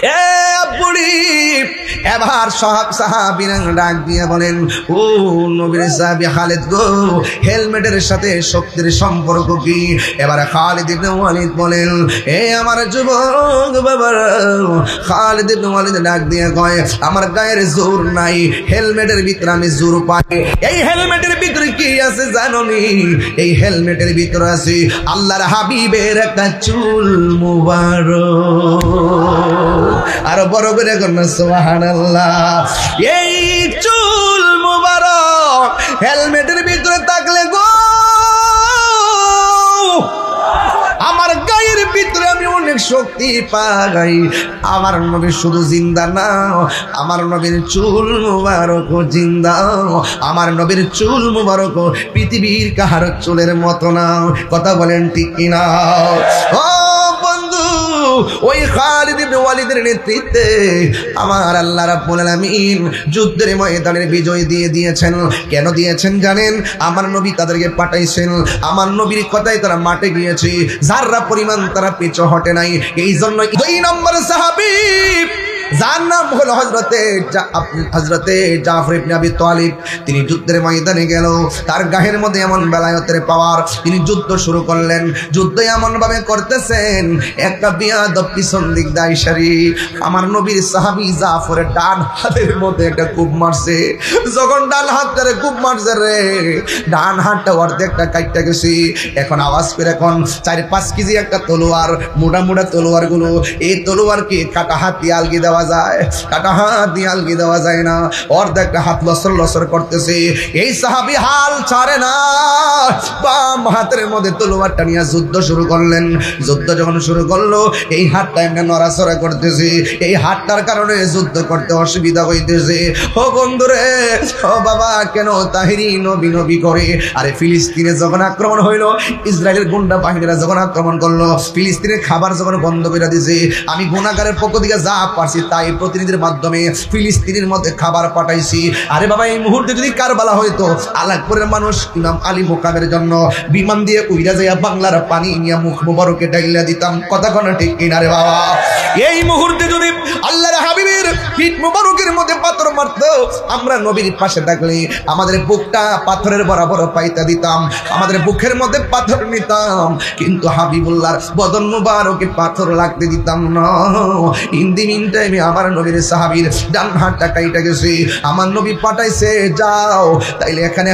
এ বুড়ি এবার সাহাবীরা ডাক দিয়ে বলেন, ও নবীর সাহাবী খালিদ গো, হেলমেটের সাথে শক্তির সম্পর্ক কি? এবার খালিদ ইবনে ওয়ালিদ বলেন, এ আমার যুবক বাবারা। খালিদ ইবনে ওয়ালিদ ডাক দিয়ে কয়, আমার গায়ের জোর নাই, হেলমেটের ভিতরে আমি জোর পাই। এই হেলমেটের ভিতরে কি আছে জানোনি? এই হেলমেটের ভিতরে আছে আল্লাহর হাবিবের একটা চুল মুবারক। আর বড় করে কন্যা সুবহানাল্লাহ। এই চুল মুবারক হেলমেটের ভিতরে থাকলে গো, আমার গায়ের ভিতরে আমি অনেক শক্তি পাই। আমার নবী শুধু জিন্দা না, আমার নবীর চুল মুবারক জিন্দা। আমার নবীর চুল মুবারক পৃথিবীর কাহার চুলের মতো না। কথা বলেন ঠিক কিনা? ও বন্ধু, ওই খালিদ ইবনে ওয়ালিদের নেতৃত্বে আমার আল্লাহ রাব্বুল আলামিন যুদ্ধের ময়দানের বিজয় দিয়ে দিয়েছেন। কেন দিয়েছেন জানেন? আমার নবী তাদেরকে পাঠাইছেন, আমার নবীর কথাই তারা মাঠে গিয়েছে, যারা পরিমাণ তারা পিছু হটে নাই। এই জন্য 2 নম্বর সাহাবী যার নাম হলো হযরতে জাফর ইবনে আবি তালিব, তিনি যুদ্ধের ময়দানে গেল। তার গায়ের মধ্যে এমন বেলায়েতের পাওয়ার, তিনি যুদ্ধ শুরু করলেন। যুদ্ধ এমন ভাবে করতেছেন, একটা বিয়াদব পিছন দিক দাইশারি আমার নবীর সাহাবী জাফরের ডান হাতের মধ্যে একটা কূপ মারছে। যখন ডান হাতটারে কূপ মারছে রে, ডান হাতটা অর্ধেকটা কাটতে গেছে। এখন আওয়াজ করে এখন 4-5 কেজি একটা তলোয়ার, মোটা মোটা তলোয়ার গুলো, এই তলোয়ারকে কাটা হাত দিয়ে আলগি দেওয়া যায়, কাটা হাত দিয়ে আলগি দেওয়া যায় না। অর্ধেকটা হাত লসর লসর করতেছে। এই সাহাবী হাল ছাড়ে না, বাম হাতের মধ্যে তলোয়ারটা নিয়ে যুদ্ধ শুরু করলেন। যুদ্ধ যখন শুরু করলো, এই হাতটা এমনি নড়াচড়া করতেছে। এই হাতটার কারণে যুদ্ধ করতে অসুবিধা হইতেছে। ও বন্ধুরে, ও বাবা, কেন তাহিরি নবী নবী করে? আরে ফিলিস্তিনে যখন আক্রমণ হইলো, ইসরায়েলের গুন্ডা বাহিনীরা যখন আক্রমণ করলো, ফিলিস্তিনের খাবার যখন বন্ধ করে দিয়েছে, আমি গুনাহগারের পক্ষ থেকে যা পারছি তাই প্রতিনিধির মাধ্যমে ফিলিস্তিনের মধ্যে খাবার পাঠাইছি। আরে বাবা, এই মুহূর্তে যদি কারবালা হইতো, আলাকপুরের মানুষ ইমাম আলী মোকামের জন্য বিমান দিয়ে উইরা যাইয়া বাংলার পানি নিয়ে মুখ মুবারকে ডাইলা দিতাম। কথা কোন ঠিক কিনা রে বাবা? এই মুহূর্তে যদি আল্লাহর হাবিবের পিঠ মুবারকের মধ্যে পাথর মারতো, আমরা নবীর পাশে থাকলে আমাদের বুকটা পাথরের বরাবর পাইতা দিতাম, আমাদের বুকের মধ্যে পাথর নিতাম, কিন্তু হাবিবুল্লাহর বদন মুবারকে পাথর লাগতে দিতাম না। ইন দি মিন টাইমে আমার নবীর সাহাবীর ডান হাতটা কাইটা গেছে। আমার নবী পাঠাইছে, যাও, তাইলে এখানে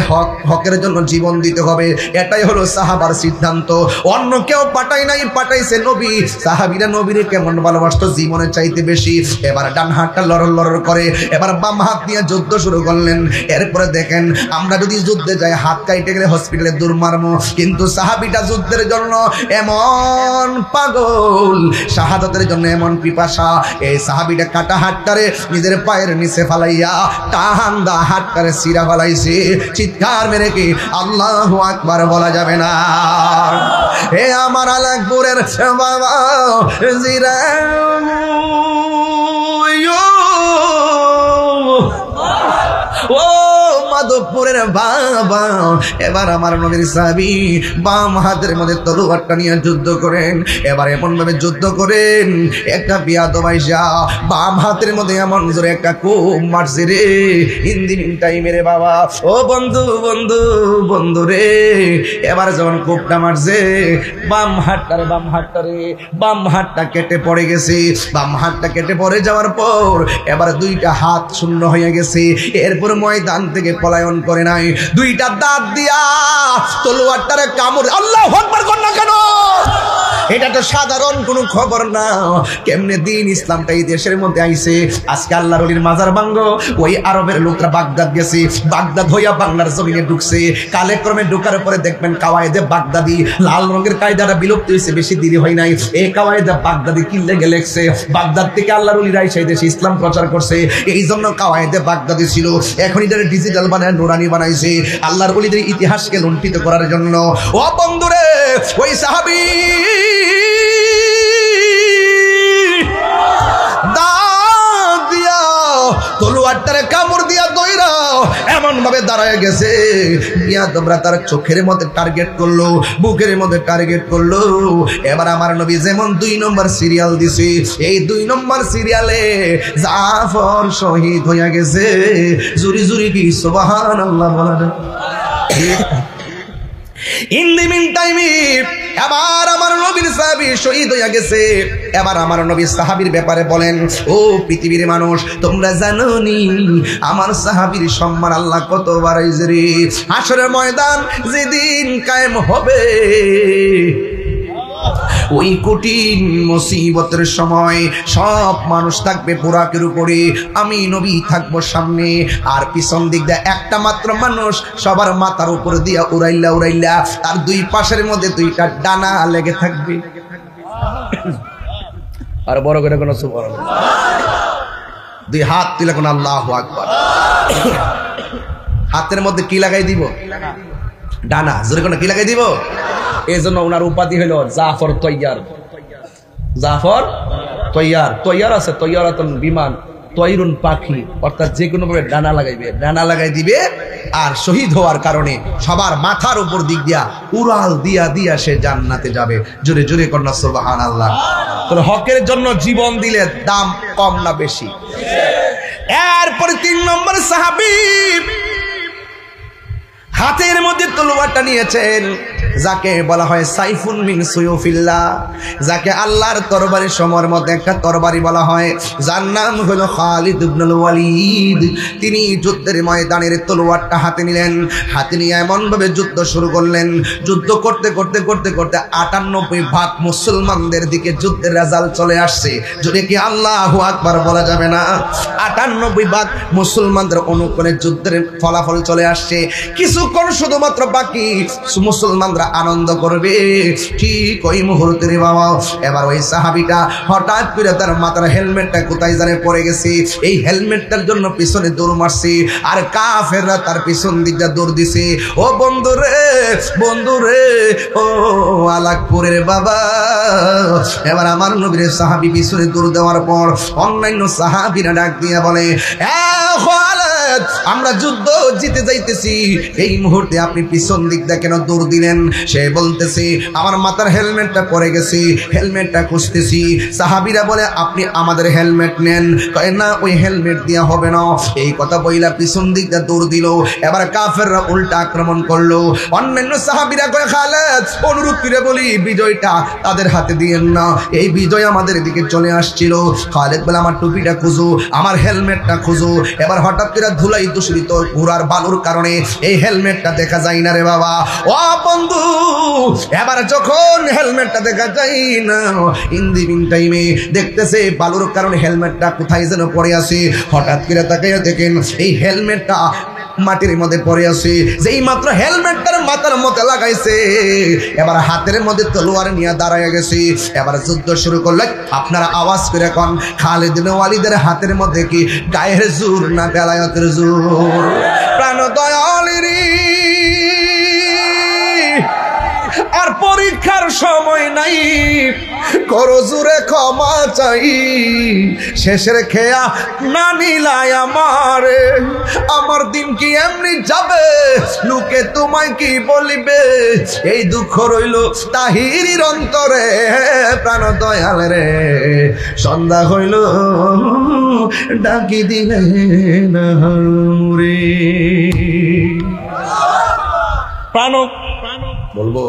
হকের জন্য জীবন দিতে হবে। এটাই হলো সাহাবার সিদ্ধান্ত। অন্য কেউ পাঠাই নাই, পাঠাইছে নবী। সাহাবীরা নবীরে কেমন ভালোবাসতো, জীবনের চাইতে বেশি। এবার ডান হাতটা লড়র লড়র করে, এবার বাম হাত দিয়ে যুদ্ধ শুরু করলেন। এরপরে দেখেন, আমরা যদি যুদ্ধে যাই, হাত কাইটে গেলে হসপিটালে দূর মারবো, কিন্তু সাহাবীটা যুদ্ধের জন্য এমন পাগল, শাহাদাতের জন্য এমন পিপাসা। এই সাহাবীটা কাটা হাতটারে নিজের পায়ের নিচে ফালাইয়া টান দা হাতটারে সিরা ফালাইছে। চিৎকার মেরে কি আল্লাহু আকবার বলা যাবে না? হে আমার আলাকপুরের বাবা জিরা, ও মাধবপুরের বাবা, এবার আমার নবীর সাহাবী বাম হাতের মধ্যে তলোয়ারটা নিয়ে যুদ্ধ করেন। এবার এমন ভাবে যুদ্ধ করেন, একটা বিয়াদব আইসা বাম হাতের মধ্যে এমন জোরে একটা কোপ মারছে রে, হিন্দি টাইমে রে বাবা। ও বন্ধু বন্ধু বন্ধু রে, এবার যখন কোপটা মারছে, বাম হাতটা কেটে পড়ে গেছে। বাম হাতটা কেটে পড়ে যাওয়ার পর এবার 2টা হাত শূন্য হয়ে গেছে। এরপর ময়দান থেকে পলায়ন করে নাই, 2টা দাঁত দিয়া তলোয়ারটারে কামড়। আল্লাহু আকবার কর না কেন? এটা তো সাধারণ কোনো খবর না। কেমনে দিন ইসলামটা এই দেশের মধ্যে আইছে। আজকে আল্লাহর ওলির মাজার ভাঙ্গো, ওই আরবের লোকরা বাগদাদ গেছে, বাগদাদ হইয়া বাংলার জমিনে ঢুকছে। কালে ক্রমে ঢুকার পরে দেখবেন কাওয়ায়েদে বাগদাদি, লাল রঙের কায়দাটা বিলুপ্ত হয়েছে, বেশি দেরি হয় নাই। এই কাওয়ায়েদে বাগদাদি কিনলে গেলেছে, বাগদাদ থেকে আল্লাহর ওলিরা এসে দেশে ইসলাম প্রচার করছে। এই জন্য কাওয়ায়েদে বাগদাদি ছিল, এখন এটা ডিজিটাল বানায় নুরানি বানাইছে আল্লাহর ওলিদের ইতিহাসকে লুণ্ঠিত করার জন্য। ও বন্ধুরে, ওই সাহাবী তলোয়ারটারে কামড় দিয়া দইরা এমন ভাবে দাঁড়ায় গেছে, তোমরা তার চোখের মধ্যে টার্গেট করলো, বুকের মধ্যে টার্গেট করলো। এবার আমার নবী যেমন 2 নম্বর সিরিয়াল দিছে, এই 2 নম্বর সিরিয়ালে জাফর শহীদ হয়ে গেছে। জুরি জুরি কি সুবহানাল্লাহ বলা যায়। ইন দি মিন টাইমে এবার আমার নবীর সাহাবী শহীদ হয়ে গেছে। এবার আমার নবী সাহাবীর ব্যাপারে বলেন, ও পৃথিবীর মানুষ, তোমরা জানো নি আমার সাহাবীর সম্মান আল্লাহ কত বাড়াইছে রে। হাশরের ময়দান যেদিন কায়েম হবে, ওই কঠিন মুসিবতের সময় সব মানুষ থাকবে পোড়াকের উপরে, আমি নবী থাকবো সামনে, আর পিছন দিক দিয়ে একটা মাত্র মানুষ সবার মাথার উপর দিয়া উড়াইলা উড়াইলা আর 2 পাশের মধ্যে 2টা ডানা লেগে থাকবে। আর বড় করে কোন সুবহানাল্লাহ, 2 হাত তুলে কোন আল্লাহু আকবার। হাতের মধ্যে কি লাগাই দিব? ডানা। জোরে কোন কি লাগাই দিব? এই জন্য ওনার উপাধি হলো জাফর তৈয়ার। জাফর তৈয়ার। তৈয়ার আছে তৈয়ারাতুন বিমান, তৈরুন পাখি, অর্থাৎ যে কোনো ভাবে ডানা লাগাইবে, ডানা লাগাই দিবে। আর শহীদ হওয়ার কারণে সবার মাথার উপর দিক দিয়া উড়াল দিয়া দিয়া সে জান্নাতে যাবে। জোরে জোরে কন্যা সুবহানাল্লাহ। তাহলে হকের জন্য জীবন দিলে দাম কম না বেশি? এরপরে 3 নম্বর সাহাবী হাতের মধ্যে তলোয়ারটা নিয়েছেন, যাকে বলা হয় সাইফুন মিন সুয়ুফিল্লাহ, যাকে আল্লাহর তরবারির সময়ের মধ্যে একটা তরবারি বলা হয়, যার নাম হলো খালিদ ইবনুল ওয়ালিদ। তিনি যুদ্ধের ময়দানের তলোয়ারটা হাতে নিলেন, হাতে নিয়ে এমন ভাবে যুদ্ধ শুরু করলেন। যুদ্ধ করতে করতে করতে করতে 98% মুসলমানদের দিকে যুদ্ধের রেজাল্ট চলে আসছে। যদি কি আল্লাহু আকবার বলা যাবে না? 98% মুসলমানদের অনুকূলে যুদ্ধের ফলাফল চলে আসছে। কিছুক্ষণ শুধুমাত্র বাকি, মুসলমানরা আনন্দ করবে। ঠিক ওই মুহূর্তে রে বাবা, এবার ওই সাহাবীটা হঠাৎ করে তার মাথার হেলমেটটা কোথায় জানে পড়ে গেছে। এই হেলমেটটার জন্য পিছনে দৌড় মারছে, আর কাফেররা তার পিছন দিকটা দৌড় দিছে। ও বন্ধুরে, বন্ধুরে, ও আলাকপুরের বাবা। এবার আমার নবীর সাহাবী পিছনে দৌড় দেওয়ার পর অন্যান্য সাহাবীরা ডাক দিয়ে বলে, আমরা যুদ্ধ জিতে যাইতেছি, এই মুহূর্তে আপনি পিছন দিক দিয়ে কেন দৌড় দিলেন? সে বলতেছে, আমার মাথার হেলমেটটা পড়ে গেছে, হেলমেটটা খুঁজতেছি। সাহাবীরা বলে, আপনি আমাদের হেলমেট নেন। কয় না, ওই হেলমেট দিয়া হবে না। এই কথা বইলা পিছন দিক দিয়ে দৌড় দিল। এবার কাফেররা উল্টা আক্রমণ করলো। অন্যান্য সাহাবীরা কয়, খালেদ, অনুরোধ করে বলি বিজয়টা তাদের হাতে দিয়েন না, এই বিজয় আমাদের দিকে চলে আসছিল। খালেদ বলে, আমার টুপিটা খুঁজো, আমার হেলমেটটা খুঁজো। এবার হঠাৎ করে ধুলাই দূষিত ঘোড়ার বালুর কারণে এই হেলমেটটা দেখা যায় না রে বাবা। ও বন্ধু, এবার যখন হেলমেটটা দেখা যায় না, ইন্দিবিন টাইমে দেখতেছে বালুর কারণে হেলমেটটা কোথায় যেন পড়ে আছে। হঠাৎ করে তাকাইয়া দেখেন এই হেলমেটটা মাটির মধ্যে পড়ে আছে। যেই মাত্র হেলমেটটার মাথার মধ্যে লাগাইছে, এবার হাতের মধ্যে তলোয়ার নিয়ে দাঁড়ায় গেছে। এবার যুদ্ধ শুরু করলে। আপনারা আওয়াজ করে কোন, খালিদ ইবনে ওয়ালিদের হাতের মধ্যে কি গায়ের জোর না বেলায়েতের জোর? প্রাণ দয়ালেরি, আর পরীক্ষার সময় নাই, করো জোরে ক্ষমা চাই। শেষের খেয়া না নিলাই আমার দিন কি এমনি যাবে? লোকে তোমায় কি বলিবে? এই দুঃখ রইল তাহিরির অন্তরে। প্রাণ দয়াল রে, সন্ধ্যা হইল ডাকি দিলে না রে। প্রাণ বলবো,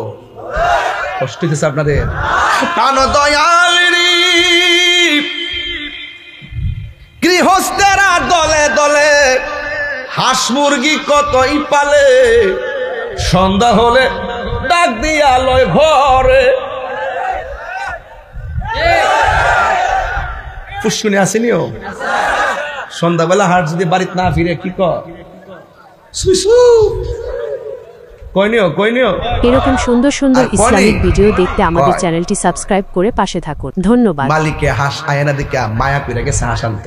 কষ্ট হচ্ছে আপনাদের? প্রাণ দয়াল রে, গৃহস্থেরা দলে দলে হাঁস মুরগি কতই পালে, সন্ধ্যা হলে ডাক দিয়া লয় ঘরে। পুষ্কুনি আসেনিও? সন্ধ্যাবেলা হাঁস যদি বাড়িতে না ফিরে কি কর? এরকম সুন্দর সুন্দর ইসলামিক ভিডিও দেখতে আমাদের চ্যানেলটি সাবস্ক্রাইব করে পাশে থাকুন। ধন্যবাদ। মালিকে হাঁস আয়না দিকে মায়া কইরা গেছে হাসান্ত,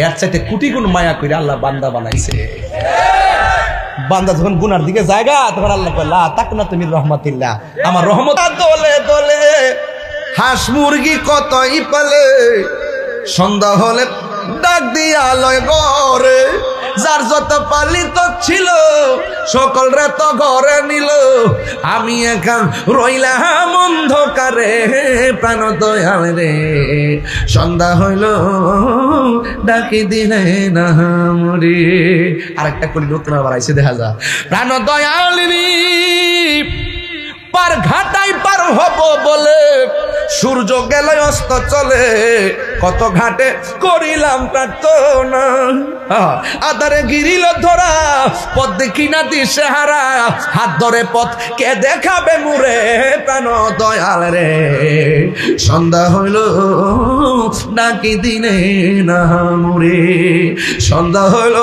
এর চাইতে কোটি গুণ মায়া কইরা আল্লাহ বান্দা বানাইছে। বান্দা যখন গুনার দিকে জায়গা, তখন আল্লাহ কয়, লা তাকনাতু মির রাহমাতিল্লাহ, আমার রহমত। দলে দলে হাঁস মুরগি কতই পালে, সন্ধ্যা হলে ডাক দিয়া লয় ঘরে। যার যত পালিত ছিল সকলরে তো ঘরে নিল, আমি এখন রইলাম অন্ধকারে প্রাণ দয়াল রে। সন্ধ্যা হইল ডাকি দিলে না মরে। আরেকটা কলি নতুন আবার আইসে দেখা যা, প্রাণ দয়াল রে পার ঘাটাই পার হব বলে সূর্য গেল অস্ত চলে, কত ঘাটে করিলাম প্রার্থনা, আধারে গিরিল ধরা পথ দেখি না দিশে হারা, হাত ধরে পথ কে দেখাবে মুরে প্রাণ দয়াল রে। সন্ধ্যা হইল ডাকি দিলে না মুরে, সন্ধ্যা হইল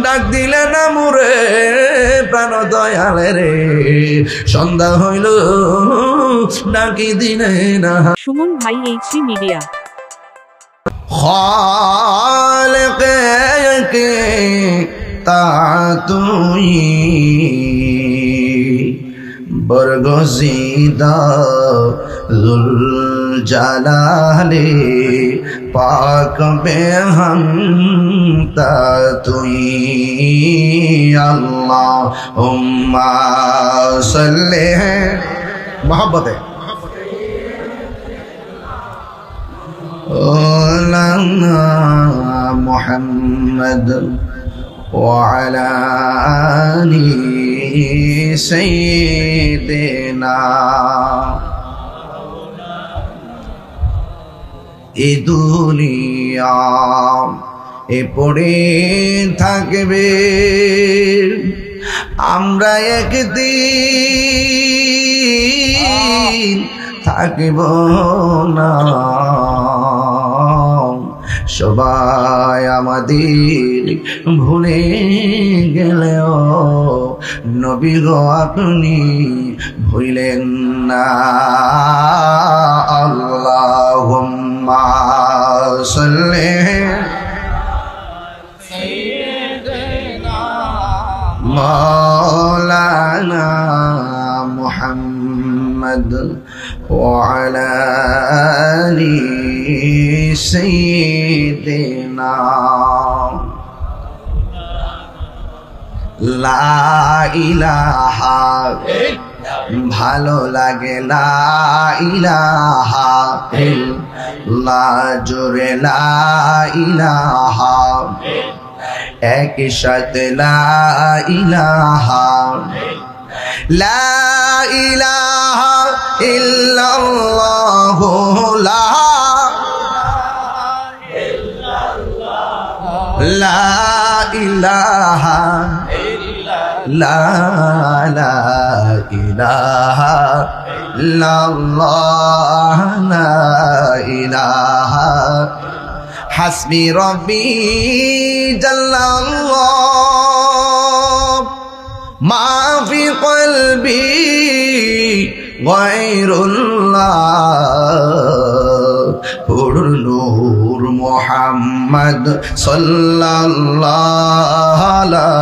ডাক দিলে না মুরে প্রাণ দয়াল রে। সন্ধ্যা হইল ডাকি দিলে না। সুমন ভাই এইচডি মিডিয়া। খালিক কে তা তুই বরগজিদা জুল জালালে পাক বেহম তা তুই আল্লাহুম্মা সাল্লি মোহাব্বতে মুহাম্মদ ওয়ালা আলি সাইয়্যিদিনা। এ দুনিয়া এ পড়ে থাকবে, আমরা একদিন থাকিব না, সবাই আমাদের ভুলে গেলেও নবী গো আপনি ভুলেন না। আল্লাহুম্মা সাল্লি মাওলানা মুহাম্মদ ওয়ালা আলি সাইয়্যিদিনা। লা ইলাহা ভালো লাগে, লা ইলাহা ইল্লাল্লাহ জোরে লা ইলাহা, একই সাথে লা ইলাহা, লা ইলাহা ইল্লাল্লাহ, লা ইলাহা লা ইলাহা ইল্লাল্লাহ, লা ইলাহা হাসবি রব্বি জাল্লাল্লাহ, মা ফি কলবি গায়রুল্লাহ, নূর মুহাম্মদ সাল্লাল্লাহু লা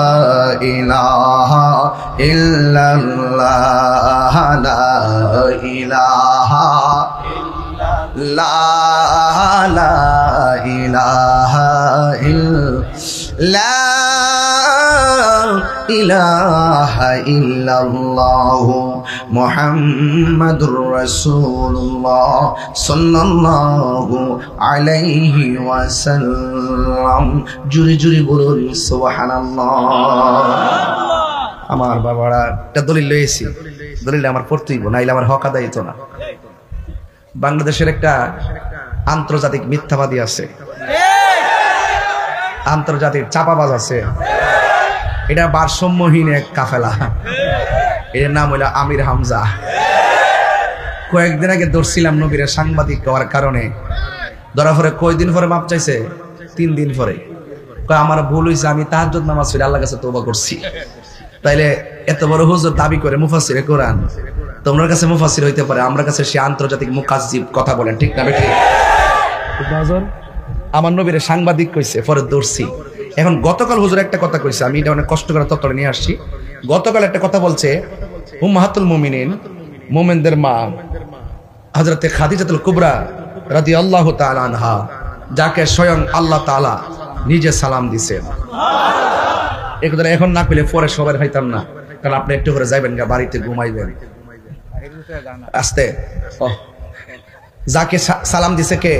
ইলাহা ইল্লাল্লাহ, লা ইলাহা লা ইলাহা ইলাহা ইল্লাল্লাহ মুহাম্মাদুর রাসূলুল্লাহ সাল্লাল্লাহু আলাইহি ওয়াসাল্লাম। জুরি জুরি বলুন সুবহানাল্লাহ। আমার বাবারা একটা দলিল লয়েছি, দলিল আমার পড়তেইব, নাইলে আমার হক আদায় হতো না। বাংলাদেশের একটা আন্তর্জাতিক মিথ্যাবাদী আছে, আন্তর্জাতিক চাপাবাজ আছে, এটা ভারসাম্যহীন এক কাফেলা, এর নাম হইল আমির হামজা। কয়েকদিন আগে ধরছিলাম নবীর সাংবাদিক হওয়ার কারণে, ধরা পরে কয়দিন পরে মাপ চাইছে, 3 দিন পরে আমার ভুল হয়েছে, আমি তাহাজ্জুদ নামাজ পড়ে আল্লাহর কাছে তওবা করছি। তাইলে এত বড় হুজুর দাবি করে মুফাসসিরে কোরআন, তোমার কাছে মুফাসসির হইতে পারে, আমার কাছে সে আন্তর্জাতিক মুকাজ্জিব, কথা বলেন ঠিক না বেঠিক? আমার নবীর সাংবাদিক কইছে, পরে ধরছি। এখন গতকাল হুজুর একটা কথা কইছে, আমি এটা অনেক কষ্ট করে তত্ত্বটা নিয়ে আসছি। গতকাল একটা কথা বলছে, উম্মাহাতুল মুমিনিন, মুমিনদের মা হযরতে খাদিজাতুল কুবরা রাদিয়াল্লাহু তাআলা আনহা, যাকে স্বয়ং আল্লাহ তাআলা নিজে সালাম দিছেন। এই কথা এখন না পেলে পরে সবার খাইতাম না, কারণ আপনি একটু করে যাইবেন গা, বাড়িতে ঘুমাইবেন। আস্তে যাকে সালাম দিছে কে,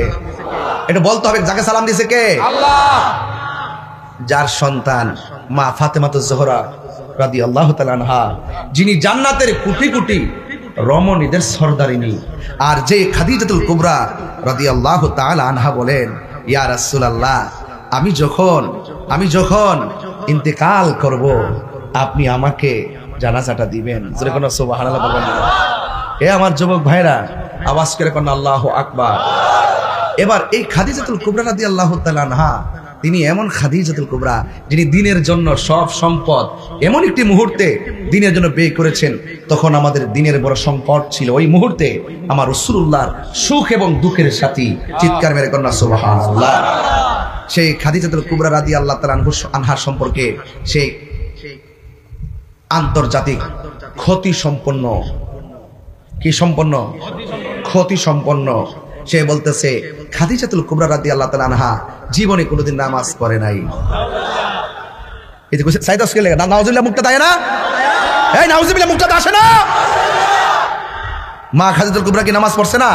এটা বলতে হবে। যাকে সালাম দিছে কে? আল্লাহ। যার সন্তান মা ফাতেমাতুজ জোহরা রাদিয়াল্লাহু তাআলা আনহা, যিনি জান্নাতের কোটি কোটি রমণীদের সরদারিনী, আর যে খাদিজাতুল কুবরা রাদিয়াল্লাহু তাআলা আনহা বলেন, ইয়া রাসূলুল্লাহ, আমি যখন ইন্তেকাল করব আপনি আমাকে জানাজাটা দিবেন। জোরে কোন সুবহানাল্লাহ বলবেন না? এ আমার যুবক ভাইরা, আওয়াজ করে কোন আল্লাহু আকবার। এবার এই খাদিজাতুল কুবরা রাদিয়াল্লাহু তাআলা আনহা, তিনি এমন খাদিজাতুল কুবরা যিনি দিনের জন্য সব সম্পদ এমন একটি মুহূর্তে দিনের জন্য ব্যয় করেছেন, তখন আমাদের দিনের বড় সংকট ছিল। ওই মুহূর্তে আমার রাসূলুল্লাহর সুখ এবং দুঃখের সাথী, চিৎকার মেরে কন্যা সুবহানাল্লাহ। সেই খাদিজাতুল কুবরা রাদিয়াল্লাহু তাআলা আনহা সম্পর্কে সেই আন্তর্জাতিক ক্ষতি সম্পন্ন, কি সম্পন্ন? ক্ষতি সম্পন্ন। সে বলতেছে খাদিজাতুল কুবরা রাদিয়াল্লাহু তাআলা আনহা জীবনে কোনোদিন নামাজ পড়ে নাই। এই যে সাইদাস কে লাগা নাউজুবিল্লাহ মুক্তা দেয় না, এই নাউজুবিল্লাহ মুক্তা আসে না। মা খাদিজাতুল কুবরা কি নামাজ পড়ছে না?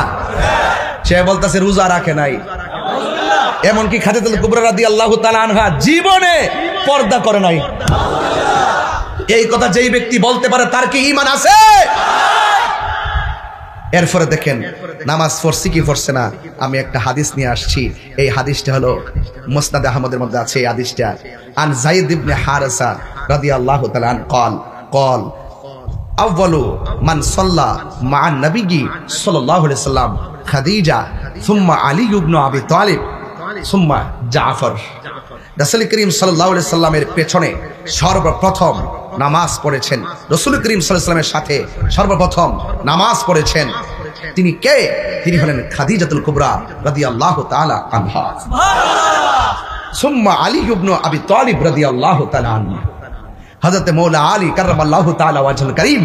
সে বলতেছে রোজা রাখে নাই। এমনকি খাদিজাতুল কুবরা রাদিয়াল্লাহু তাআলা আনহা জীবনে পর্দা করে নাই। এই কথা যেই ব্যক্তি বলতে পারে তার কি ঈমান আছে? এরপরে দেখেন নামাজ পড়ছি কি পড়ছে না। আমি একটা হাদিস নিয়ে আসছি, এই হাদিসটা হলো মুসনাদ আহমদের মধ্যে আছে। এই হাদিসটা আন যায়েদ ইবনে হারেসা রাদিয়াল্লাহু তাআলা আন قال আউয়ালু মান সাল্লা মা'আন নবী সাল্লাল্লাহু আলাইহি সাল্লাম খাদিজা সুম্মা আলী ইবনে আবি তালিব সুম্মা জাফর। রাসূল করিম সাল্লাল্লাহু আলাইহি সাল্লামের পেছনে সর্বপ্রথম নামাজ পড়েছেন, রাসূল করিম সাল্লাল্লাহু আলাইহি সাল্লামের সাথে সর্বপ্রথম নামাজ পড়েছেন তিনি কে? তিনি হলেন খাদিজাতুল কুবরা রাদিয়াল্লাহু তাআলা আনহা। সুবহানাল্লাহ। সুম্মা আলী ইবনে আবি তালিব রাদিয়াল্লাহু তাআলা আনহু, হযরত মাওলা আলী কাররামাল্লাহু তাআলা ওয়াজহুল কারীম।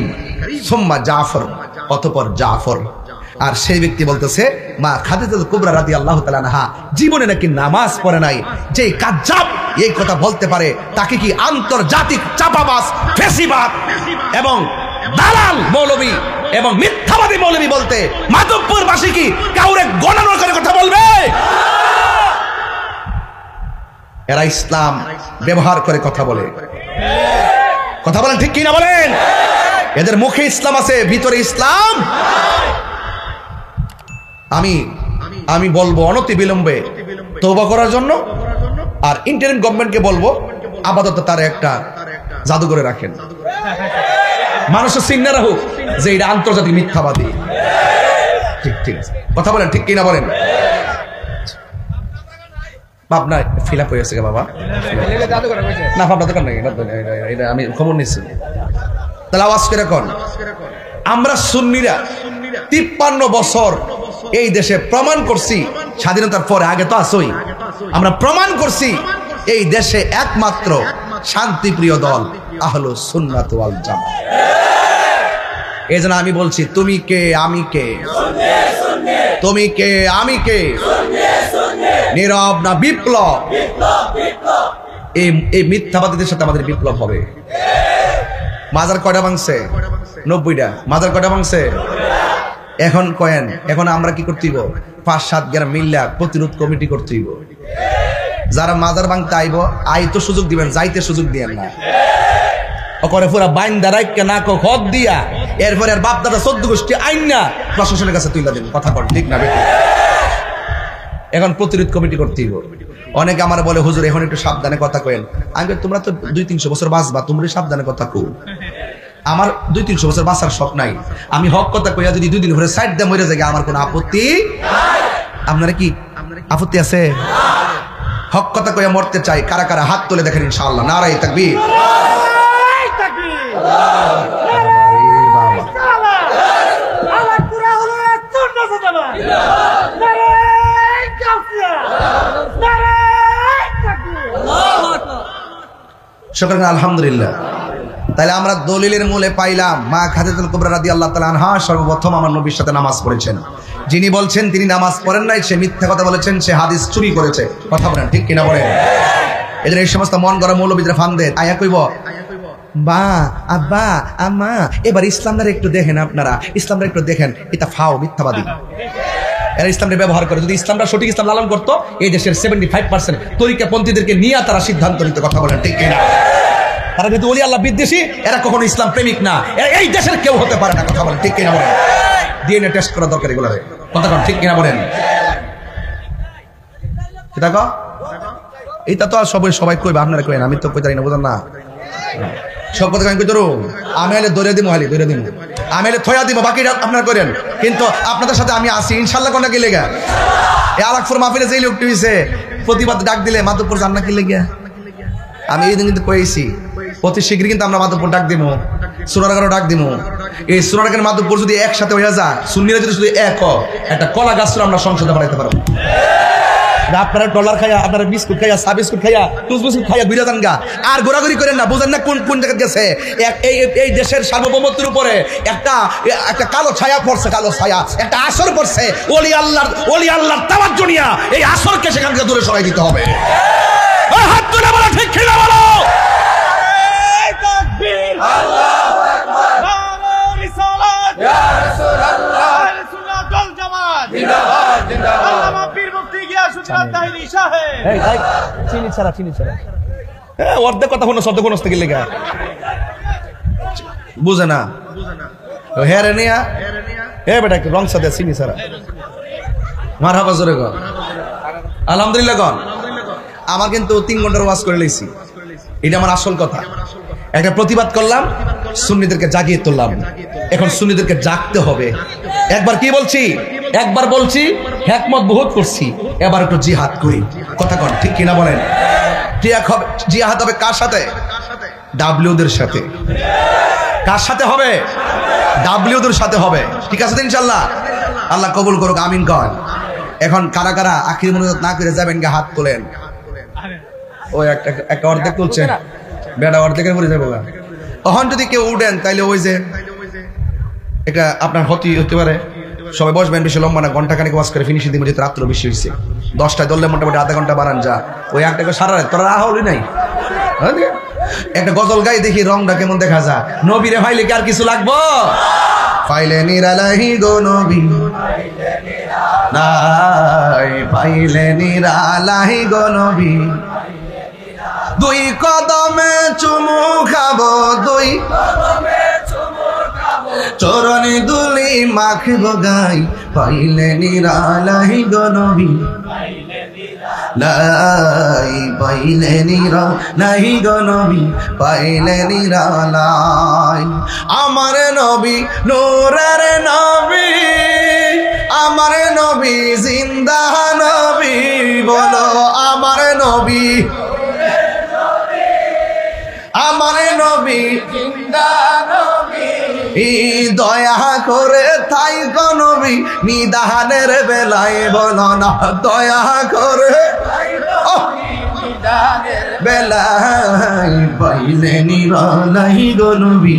সুম্মা জাফর, অতঃপর জাফর। আর সেই ব্যক্তি বলতেছে মা খাদিজাতুল কুবরা রাদিয়াল্লাহু তাআলা আনহা জীবনে নাকি নামাজ পড়ে নাই। যে কাজ্জাব এই কথা বলতে পারে তাকে কি আন্তর্জাতিক চাপাবাজ, ফেসিবাদ এবং দালাল মৌলবী এবং মিথ্যাবাদী মৌলবী বলতে মাধবপুরবাসী কি কাউরে গণনা করে কথা বলবে? এরা ইসলাম ব্যবহার করে কথা বলে। কথা বলেন ঠিক কি না বলেন? এদের মুখে ইসলাম আছে, ভিতরে ইসলাম। আমি বলবো অনতি বিলম্বে তওবা করার জন্য, আর ইন্টারিম গভর্নমেন্টকে বলবো আপাতত তার একটা জাদুঘরে রাখেন, মানুষের চিন্তা রাখুক যে এটা আন্তর্জাতিক মিথ্যাবাদী। ঠিক আছে, কথা বলেন ঠিক কিনা বলেন? ভাবনা ফিল আপ হয়ে গেছে বাবা, না ভাবনা দোকান নাকি, এটা আমি খবর নিচ্ছি। তাহলে আওয়াজ করে কোন আমরা সুন্নিরা 53 বছর এই দেশে প্রমাণ করছি, স্বাধীনতার পরে, আগে তো আসই, আমরা প্রমাণ করছি এই দেশে একমাত্র শান্তিপ্রিয় দল আহলুস সুন্নাত ওয়াল জামাত। এই জন্য আমি বলছি তুমি কে আমি কে, তুমি কে আমি কে, নীরব না বিপ্লব? এই মিথ্যাবাদীদের সাথে আমাদের বিপ্লব হবে। মাজার কয়টা ভাঙছে? 90টা। মাজার কয়টা ভাঙছে? এখন কয়েন। এখন আমরা কি করতে হইব? 5-7 গ্রাম মিল্লা প্রতিরোধ কমিটি করতে হইব। যারা মাজার ভাঙতে আইব, আইতো সুযোগ দিবেন, যাইতে সুযোগ দিবেন না। ওরে পুরা বাইন দাঁড়াই না খত দিয়া এরপরে আর বাপ দাদা 14 গোষ্ঠী আইন না প্রশাসনের কাছে তুইলা দেবেন। কথা বল ঠিক না বেটি? এখন প্রতিরোধ কমিটি করতে হইব। অনেকে আমার বলে হুজুর এখন একটু সাবধানে কথা কইেন। আমি তোমরা তো 200-300 বছর বাঁচবা, তোমরা সাবধানে কথা কও। আমার 200-300 বছর বাঁচার শখ নাই। আমি হক কথা কইয়া যদি 2 দিন ধরে সাইড দিয়ে মরে যাই আমার কোনো আপত্তি নাই। আপনারা কি আপত্তি আছে? হক কথা কইয়া মরতে চাই। কারা কারা হাত তুলে দেখেন ইনশাআল্লাহ। নারায়ে তাকবীর। শুকরান আলহামদুলিল্লাহ। তাহলে আমরা দলিলের মূলে পাইলাম মা খাদিজাতুল কুবরা রাদিয়াল্লাহু তাআলা আনহা সর্বপ্রথম আমার নবীর সাথে নামাজ পড়েছেন। যিনি বলছেন তিনি নামাজ পড়েন নাই, সে মিথ্যা কথা বলেছেন, সে হাদিস চুরি করেছে। কথা বলেন ঠিক কিনা বলেন? এদের এই সমস্ত মন গড়া মৌলবীদের ফান্দে আয়া কইব বা আব্বা আম্মা এবার ইসলামটা একটু দেখেন, আপনারা ইসলামটা একটু দেখেন, এটা ফাও মিথ্যাবাদী। এরা ইসলামটা ব্যবহার করে। যদি ইসলামটা সঠিক ইসলাম লালন করতো এই দেশের 75% তরিকাপন্থীদেরকে নিয়ে তারা সিদ্ধান্ত নিতে। কথা বলেন ঠিক কিনা? তারা কিন্তু ওলি আল্লাহ বিদ্বেষী, এরা কখনো ইসলাম প্রেমিক না, এরা এই দেশের কেউ হতে পারে না। কথা বলেন ঠিক কিনা বলেন? ডিএনএ টেস্ট করা দরকার এগুলো। কথা বলেন ঠিক কিনা বলেন? এটা তো আর সবাই কইবে, আপনারা কইেন, আমি তো কইতে না, বুঝেন না? সব কথা আমি কইতে আমি হলে দৌড়ে দিব, আমি হলে থয়া দিব, বাকি আপনারা করেন। কিন্তু আপনাদের সাথে আমি আসি ইনশাল্লাহ। কোনটা কি লেগা এ আলাকপুর মাহফিলে যেই লোকটি হয়েছে প্রতিবাদ ডাক দিলে মাধবপুর যান না কি লেগা? আমি এই দিন কিন্তু কয়েছি অতি শীঘ্রই কিন্তু আমরা মাধবপুর ডাক দিব, সোনারগাঁও ডাক দিব। এই সোনারগাঁর মাধবপুর যদি একসাথে হয়ে যায়, সুন্নিরা যদি শুধু এক একটা কলা গাছ আমরা সংসদে বাড়াইতে পারবো। আপনারা ডলার খাইয়া, আপনারা বিস্কুট খাইয়া, চা বিস্কুট খাইয়া, টুস বিস্কুট খাইয়া ঘুরে যান গা, আর ঘোরাঘুরি করেন না। বুঝেন না কোন জায়গায় গেছে? এই দেশের সার্বভৌমত্বের উপরে একটা কালো ছায়া পড়ছে, কালো ছায়া একটা আসর পড়ছে। ওলি আল্লাহর তাওয়াজ্জুহ নিয়া এই আসরকে সেখান থেকে দূরে সরাই দিতে হবে। হাত তুলে বলো ঠিক কিনা বলো? তাকবীর, আল্লাহু আকবার, নারে রিসালাত, ইয়া রাসূলুল্লাহ, আহলে সুন্নাত ওয়াল জামাত জিন্দাবাদ, জিন্দাবাদ। আল্লামা পীর মুফতি গিয়াসউদ্দিন তাহিরি সাহেব। এই চিনি ছাড়া অর্ধেক কথা কোনো শব্দ কোন থেকে লেখা বুঝে না। হেরে নিয়া এ বেটা একটু রং সাথে চিনি ছাড়া মারহাবা জোরে কর, আলহামদুলিল্লাহ কর। আমার কিন্তু 3 ঘন্টার ওয়াজ করে লইছি, এটা আমার আসল কথা। একটা প্রতিবাদ করলাম, সুন্নিদেরকে জাগিয়ে তুললাম। এখন সুন্নিদেরকে জাগতে হবে। একবার কি বলছি? একবার বলছি হিকমত বহুত করছি, এবার একটু জিহাদ করি। কথা কন ঠিক কিনা বলেন? জিহাদ হবে কার সাথে? ডাব্লিউদের সাথে। কার সাথে হবে? ডাব্লিউদের সাথে হবে। ঠিক আছে ইনশাআল্লাহ? আল্লাহ কবুল করুক, আমিন কন। এখন কারা কারা আখির মুনাজাত না করে যাবেন গা হাত তোলেন। ওই একটা অর্ধেক তুলছে, বেটা অর্ধেকের পরে যাবে। তখন যদি কেউ উঠেন তাইলে ওই যে এটা আপনার হতে পারে। সবাই বসবেন, বেশি লম্বা না, ঘন্টা খানিক ওয়াজ করে ফিনিশিং দিব। যেহেতু রাত্র বেশি হয়েছে, 10টায় ধরলে মোটামুটি আধা ঘন্টা বাড়ান যা। ওই একটা সারা রাত তোরা হলি নাই। একটা গজল গাই দেখি রংটা কেমন দেখা যায়। নবীরে ফাইলে কি আর কিছু লাগবো? ফাইলে নিরালাহি গো নবী, নাই পাইলে নিরালাহি গো নবী। 2 কদমে চুমু খাবো, 2 কদমে চুমু খাবো, চরণে দুলি মাখবো গাই, পাইলে নিরালাহি গো নবী, লাই পাইলে নিরালাহি গো নবী, পাইলে নিরালাই। আমার নবী নূরের নবী, আমার নবী জিন্দা নবী, বলো আমার নবী, আমার নবী জিন্দা নবী। দয়া করে তাই গো নবী, নিদানের বেলায় বলো না, দয়া করে বেলায়, পাইলে নিরালাই গো নবী,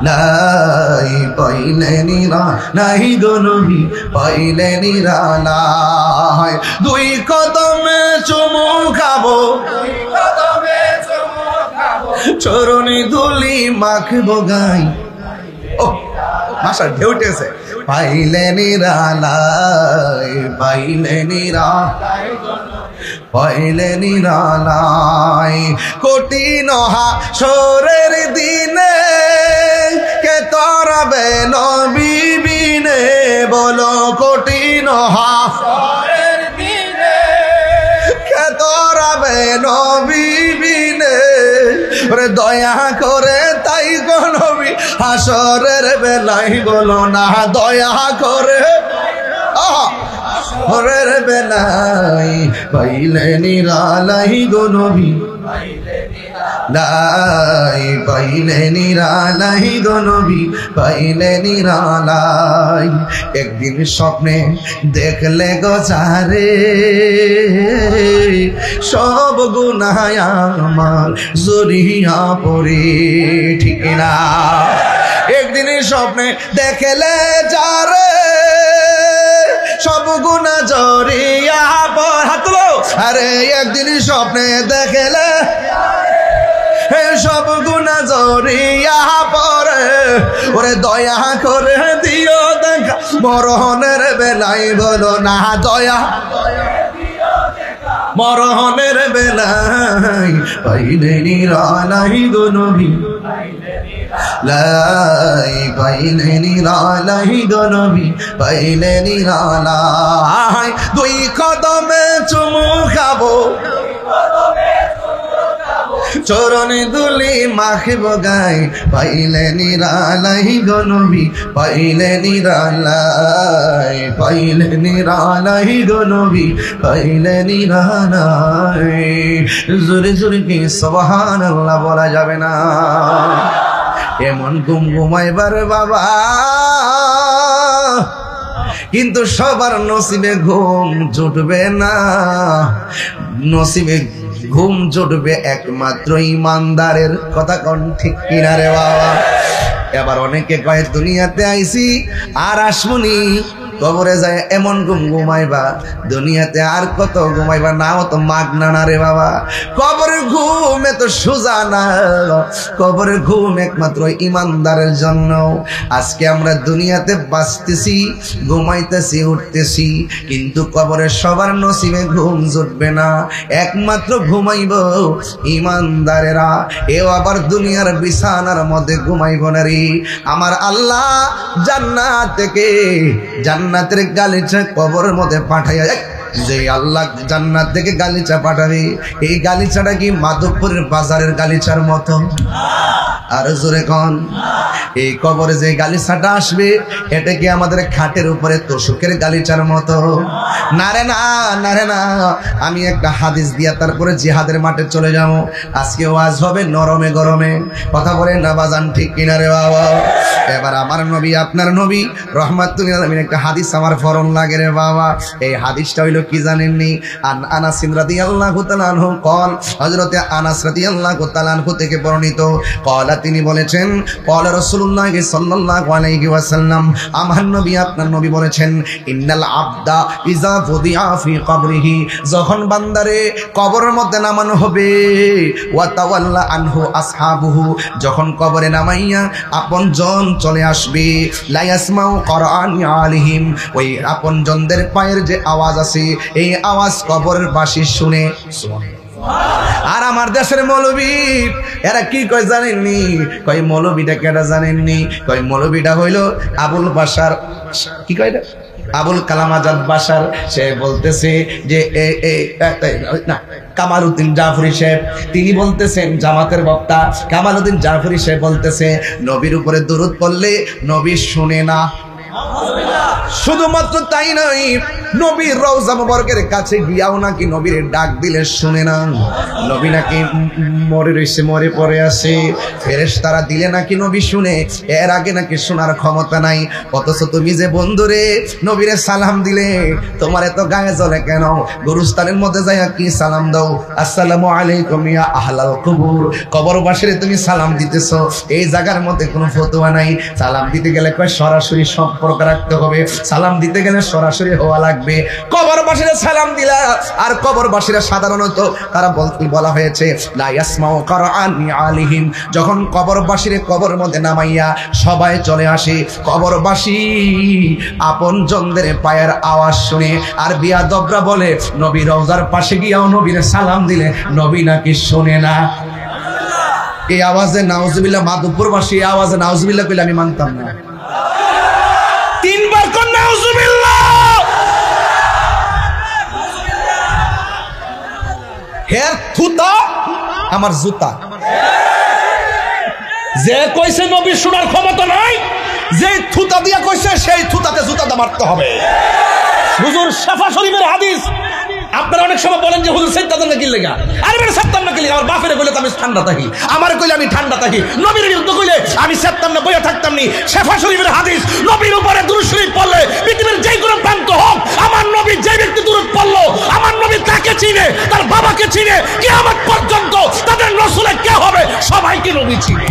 লাই পাইলে নিরালাই গো নবী, পাইলে নিরালাই। 2 কদমে চুমু খাবো, চরণে ধুলি মাখবো গাই। ও মাশা ঢেউ উঠেছে। পাইলে নিরালাই, পাইলে নিরালাই, পাইলে নিরালাই। কঠিন হাসরের দিনে কে তরাবে নবী বিনে, বলো কঠিন হাসরের দিনে কে তরাবে নবী বিনে। দয়া করে তাই গো নবী, হাসরের বেলায় বলো না, দয়া করে হাসরের বেলায়, পাইলে নিরালাই গো নবী, লাই পাইলে নিরালাই গো নবী, পাইলে নিরালাই। একদিন স্বপ্নে দেখলে গো চারে, সব গুনাহ আমার জড়িয়া পড়ে, ঠিক না? একদিন স্বপ্নে দেখলে যারে সব গুনাহ জড়িয়া পড়ে, হাত তুলো। আরে একদিন স্বপ্নে দেখলে সব গুনাহ জড়িয়া পড়ে, ওরে দয়া করে দিও দেখা মরণের বেলায়, বলো না দয়া মরণের বেলায় পাইলে নিরালাই গো নবী, লাই পাইলে নিরালাই গো নবী, পাইলে নিরালাই। দুই কদমে চুমু খাবো, চরণে দুলি মাখিব গায়, পাইলে নিরালাই গো নবী, পাইলে নিরালাই, পাইলে নিরালাই গো নবী, পাইলে নিরালাই। জোরে জোরে কি সুবহানাল্লাহ বলা যাবে না? এমন ঘুম ঘুমাইবার বাবা, কিন্তু সবার নসিবে ঘুম জুটবে না। নসিবে ঘুম জুটবে একমাত্র ইমানদারের, কথা কোন ঠিক কিনা রে বাবা? এবার অনেকে কয় দুনিয়াতে আইছি আর আসমুনি, কবরে যায় এমন ঘুম ঘুমাইবা, দুনিয়াতে আর কত ঘুমাইবা, নাও তো মাগনা না রে বাবা। কবরের ঘুম এত সোজা না, কবরের ঘুম একমাত্র ইমানদারের জন্য। আজকে আমরা দুনিয়াতে বাঁচতেছি, ঘুমাইতেছি, উঠতেছি, কিন্তু কবরে সবার নসিবে ঘুম জুটবে না, একমাত্র ঘুমাইব ইমানদারেরা। এও আবার দুনিয়ার বিছানার মধ্যে ঘুমাইব না রে। আমার আল্লাহ জান্নাত থেকে জান্নাতের গালিচা কবরের মধ্যে পাঠাইয়া, যে আল্লাহ জান্নাত থেকে গালিচা পাঠাবে, এই গালিচাটা কি মাধবপুরের বাজারের গালিচার মতো? আর জোরে কোন, এই কবরে যে গালিচাটা আসবে এটা কি আমাদের খাটের উপরে তোষকের গালিচার মতো? না রে না, না রে না। আমি একটা হাদিস দিয়া তারপরে জিহাদের মাঠে চলে যাব। আজকে ওয়াজ হবে নরমে গরমে, কথা বলেন না বাজান, ঠিক কিনা রে বাবা? এবার আমার নবী আপনার নবী রহমাতুল আলামিন একটা হাদিস আমার ফরন লাগে রে বাবা। এই হাদিসটা হইল কি জানেননি? আনাস রাদিয়াল্লাহু তাআলা আনহু قال, হযরত আনাস রাদিয়াল্লাহু তাআলা আনহু থেকে বর্ণিত, قال তিনি বলেছেন, قال রাসূলুল্লাহ সাল্লাল্লাহু আলাইহি ওয়াসাল্লাম, আমার নবী আপনার নবী বলেছেন, ইন্নাল আবদা ইযা ফুদিআ ফি কবরিহি, যখন বান্দারে কবরের মধ্যে নামানো হবে, ওয়া তাওয়াল্লা আনহু আসহাবুহু, যখন কবরে নামাইয়া আপনজন চলে আসবে, লা ইয়াসমাউ কুরআনি আলাইহিম, ওই আপনজনদের পায়ের যে আওয়াজ আছে এই আওয়াজ কবরের বাসী শুনে। আর আমার দেশের মৌলবী এরা কি কয় জানেননি? কয় মৌলবীটা কেটা জানেননি? কয় মৌলবীটা হইল আবুল বাশার, কি কয় এটা, আবুল কালাম আজাদ বাশার। সে বলতেছে যে না, কামাল উদ্দিন জাফরি সাহেব তিনি বলতেছেন, জামাতের বক্তা কামাল উদ্দিন জাফরি সাহেব বলতেছে, নবীর উপরে দরুদ পড়লে নবী শুনে না। শুধুমাত্র তাই নয়, নবীর রওজা মুবারকের কাছে গিয়াও নাকি নবীর ডাক দিলে শুনে না। নবী নাকি মরে রইছে, মরে পড়ে আসে, ফেরেশতারা দিলে নাকি নবী শুনে, এর আগে নাকি শোনার ক্ষমতা নাই। অথচ তুমি যে বন্ধুরে নবীরে সালাম দিলে, তোমার এত গায়ে জ্বলে কেন? গুরুস্থানের মধ্যে যাইয়া কি সালাম দাও? আসসালামু আলাইকুম ইয়া আহলাল কুবুর, কবরবাসীরে তুমি সালাম দিতেছো, এই জায়গার মধ্যে কোনো ফতোয়া নাই। সালাম দিতে গেলে কয় সরাসরি সম্পর্ক রাখতে হবে, সালাম দিতে গেলে সরাসরি হওয়া লাগবে। কবরবাসীরা সালাম দিলা, আর কবরবাসীরা সাধারণত তারা বলা হয়েছে লা ইয়াসমাউ কুরআনি আলাইহিম, যখন কবরবাসীরে কবর মধ্যে নামাইয়া সবাই চলে আসে, কবরবাসী আপনজনদের পায়ের আওয়াজ শুনে। আর বিয়াদবরা বলে নবী রওজার পাশে গিয়াও নবীরে সালাম দিলে নবী নাকি শুনে না। এই আওয়াজে নাউজুবিল্লাহ, মাধবপুরবাসী এই আওয়াজে নাউজুবিল্লাহ কইলে আমি মানতাম না। তিনবার কোন নাউজুবিল্লাহ। হের থুতা আমার জুতা। যে কইছে নবী শোনার ক্ষমতা নাই, যে থুতা দিয়া কইছে সেই থুতাতে জুতাটা মারতে হবে। হুজুর শাফা শরীফের হাদিস। আপনারা অনেক সময় বলেন যে হুজুর সাইতাম না কি লাগা, আরে বেটা সাইতাম না কি লাগা, আমার বাপেরে কইলে তো আমি ঠান্ডা থাকি, আমার কইলে আমি ঠান্ডা থাকি, নবীর বিরুদ্ধে কইলে আমি সাইতাম না, বইয়া থাকতাম নি। শাফা শরীফের হাদিস, নবীর উপরে দুরূদ শরীফ পড়লে পৃথিবীর যেই কোনো প্রান্ত হোক, আমার নবী যে ব্যক্তি দুরূদ পড়লো, আমার নবী তাকে চিনে, তার বাবা চিনে, কিয়ামত পর্যন্ত তাদের রাসূলে কে হবে সবাইকে নবী চিনে।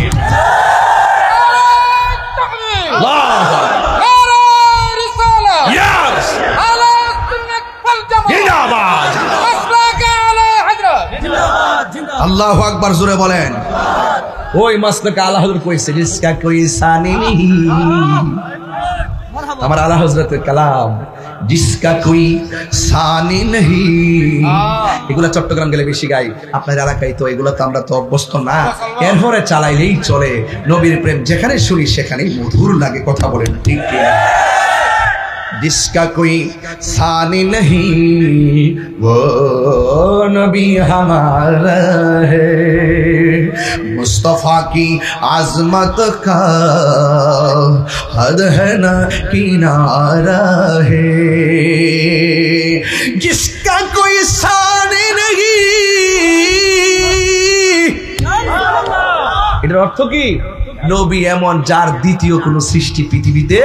আল্লাহু আকবার, জোরে বলেন। ওই মাসলাকে আলা হযরত কইছে, জিসকা কোই সানি নেহি, আমার আলা হযরতের কালাম, জিসকা কোই সানি নেহি। এগুলা চট্টগ্রাম গেলে বেশি গাই, আপনার এলাকায় তো এগুলো তো আমরা তো অভ্যস্ত না, এরপরে চালাইলেই চলে। নবীর প্রেম যেখানে শুনি সেখানেই মধুর লাগে, কথা বলেন ঠিক কি? जिसका कोई सानी नहीं वो नबी हमारा है, मुस्तफा की आजमत का हद है ना किनारा है, जिसका कोई सानी नहीं। এটার অর্থ কি? নবী এমন যার দ্বিতীয় কোন সৃষ্টি পৃথিবীতে,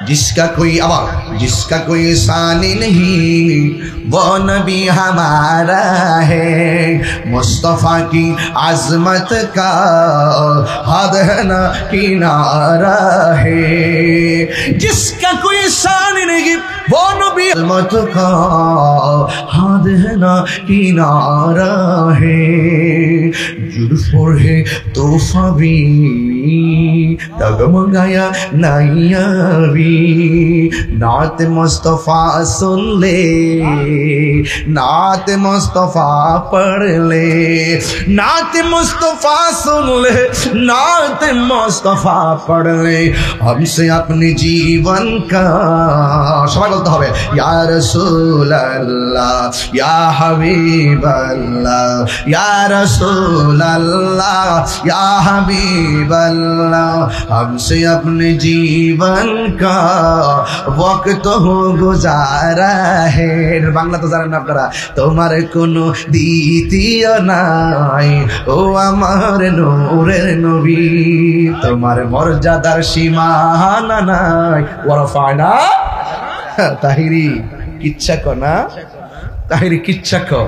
जिसका कोई अब जिसका कोई सानी नहीं वो नबी हमारा है, मुस्तफा की आजमत का हद है ना किनारा है, जिसका कोई सानी नहीं वो नबी आजमत का हद है ना किनारा है, जुल्फों है तोहफा भी डगमगाया नैया भी, नात मुस्तफा सुन ले, नात मुस्तफा पढ़ ले, नात मुस्तफा सुन ले, नात मुस्तफा पढ़ ले, हमसे अपने जीवन का সবাই বলতে হবে, ইয়া রাসূলুল্লাহ ইয়া হাবিবাল্লাহ ইয়া রাসূলুল্লাহ ইয়া হাবিবাল্লাহ, हमसे अपने जीवन का वक्त हो गुजारा है। বাংলা তো জানেন আপনারা, তোমার কোনো দ্বিতীয় নাই ও আমার নূরের নবী, তোমার মর্যাদার সীমানা নাই। ওয়ারফানা তাহিরি কিচ্ছা কো না, তাহিরি কিচ্ছা কো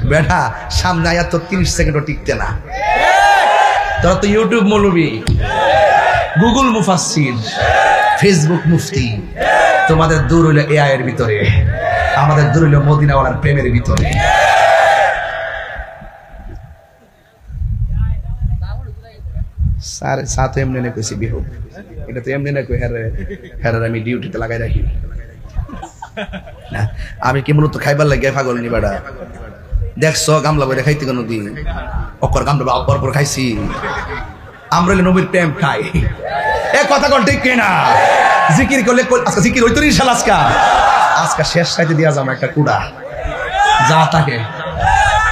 বেটা, সামনে আয়া তো 30 সেকেন্ডও টিকতে না। তোরা তো ইউটিউব মৌলবী, গুগল মুফাসসির, ফেসবুক মুফতি, তোমাদের দূর হইল এআই এর ভিতরে, আমাদের দূর হইল মদিনাওয়ালার প্রেমের ভিতরে। স্যার সাথে এমনি না কইছি বিহু, এটা তো এমনি না কই হ্যাঁ আমি ডিউটিতে লাগাই রাখি না, আমি কি মূলত খাইবার লাগে পাগল নি বেটা। দেখছো গামলা বইটা খাইতে কোনো দিন অকর গামলা অপর পর খাইছি, আমরা নবীর প্রেম খাই, এ কথা কোন ঠিক কিনা? জিকির করলে আজকে জিকির হইতো ইনশাআল্লাহ, আজকে শেষ সাইতে দিয়া যাবো একটা কুড়া যা থাকে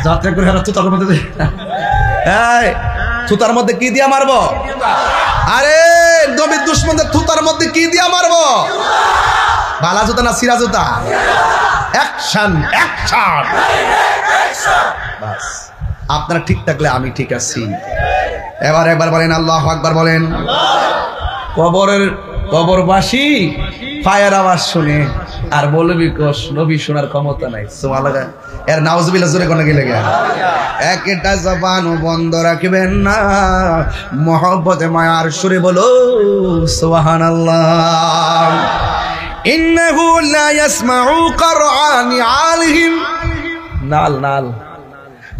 যাত্রা করে হারা তুতার মধ্যে, এই তুতার মধ্যে কি দিয়া মারবো? আরে নবীর দুশমনদের তুতার মধ্যে কি দিয়া মারবো? বালা জুতা না সিরা জুতা? Action action. বাস আপনারা ঠিক থাকলে আমি ঠিক আছি। এবার একবার বলেন আল্লাহু আকবার বলেন। কবরবাসী ফায়ার আওয়াজ শুনে আর বলবি কোষ নবী শোনার ক্ষমতা নাই, সুবহানাল্লাহ। এর নাউজুবিল্লাহ জোরে কোন গেলে গা, একটা জবানও বন্ধ রাখবেন না, মহব্বতে মায়ার সুরে বলো সুবহানাল্লাহ। ইন্নাহু লা ইয়াসমাউ করআনি আলিহিম, নাল নাল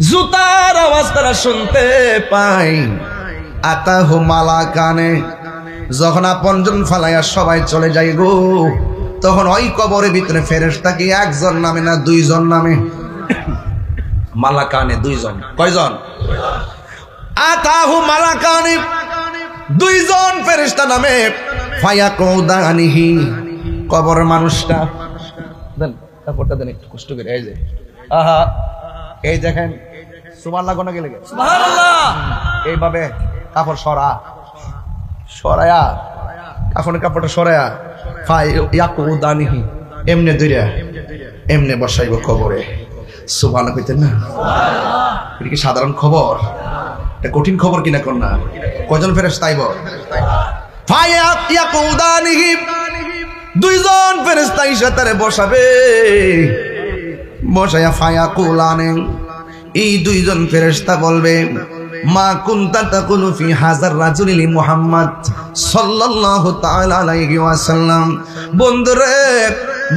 জুতার আওয়াজ তারা শুনতে পায়। আতাহু মালাকানে, যখন আপনজন ফালাইয়া সবাই চলে যায় গো, তখন ওই কবরের ভিতরে ফেরেশতা কি একজন নামে না দুইজন নামে? মালাকানে দুইজন। কয়জন? আতাহু মালাকানে, দুইজন ফেরেশতা নামে। ফায়াকুদানিহি, কবরের মানুষটা দেন কাপড়টা দেন একটু কষ্ট করে, এই যে আহা এই দেখেন সুবহানাল্লাহ কোন গেলে সুবহানাল্লাহ, এইভাবে কাপড় সরায়া কাপড়টা সরায়া ফায়াকুদানিহি এমনে ধইরা এমনে বসাইব কবরে। সুবহানাল্লাহ কইতেন না? এটা কি সাধারণ খবর? এটা কঠিন খবর কিনা কোন না? কয়জন ফেরেশতা আইব? ফায়াকুদানিহি, দুইজন ফেরেশতা এসে তারে বসাবে। বসায়া ফায়াকুলানে এই দুইজন ফেরেশতা বলবে মা কুনতা তাকুলু ফি হাযার রাজুলি মুহাম্মদ সাল্লাল্লাহু তাআলা আলাইহি ওয়াসাল্লাম।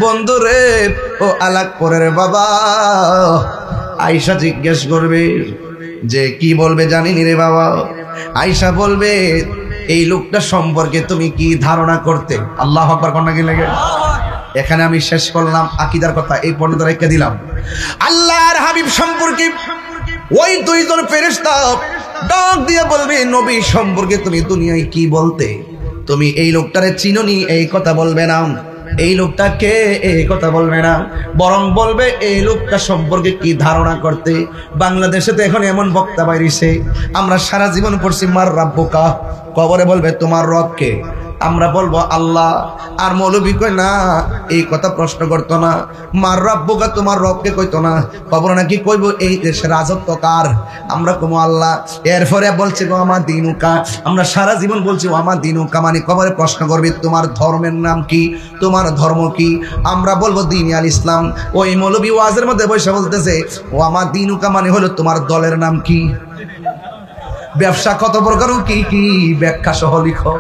বন্ধুরে ও আলাকপুরের বাবা আয়েশা জিজ্ঞেস করবে যে কি বলবে জানিনি রে বাবা। আয়েশা বলবে এই লোকটা সম্পর্কে তুমি কি ধারণা করতে? আল্লাহু আকবার কোন নাকি লাগে। এখানে আমি শেষ করলাম আকীদার কথা, এই পর্যন্ত রেখে দিলাম। আল্লাহর হাবিব সম্পর্কে ওই দুইজন ফেরেশতা ডাক দিয়ে বলবে নবী সম্পর্কে তুমি দুনিয়ায় কি বলতে? তুমি এই লোকটারে চিনোনি এই কথা বলবে না, এই লোকটা কে এই কথা বলবে না, বরং বলবে এই লোকটা সম্পর্কে কি ধারণা করতে। বাংলাদেশে তো এখন এমন বক্তা বাইরিছে, আমরা সারা জীবন পড়ছি মার রাব্বুকা, কবরে বলবে তোমার রব কে, আমরা বলবো আল্লাহ। আর মৌলবী কই না এই কথা প্রশ্ন করতো না, মার রাব্বুকা তোমার রবকে কইতো না, কবর নাকি কইব এই দেশের রাজত্ব কার, আমরা কমো আল্লাহ। এরপরে বলছে গো আমার দিনুকা, আমরা সারা জীবন বলছি ও আমার দিনুকা, মানে কবরে প্রশ্ন করবে তোমার ধর্মের নাম কি, তোমার ধর্ম কি, আমরা বলবো দ্বীন আল ইসলাম। ওই মৌলবী ওয়াজের মধ্যে বসে বলতেছে ও আমার দিনুকা মানে হলো তোমার দলের নাম কি, ব্যবসা কত প্রকার কি কি ব্যাখ্যা সহ লিখো।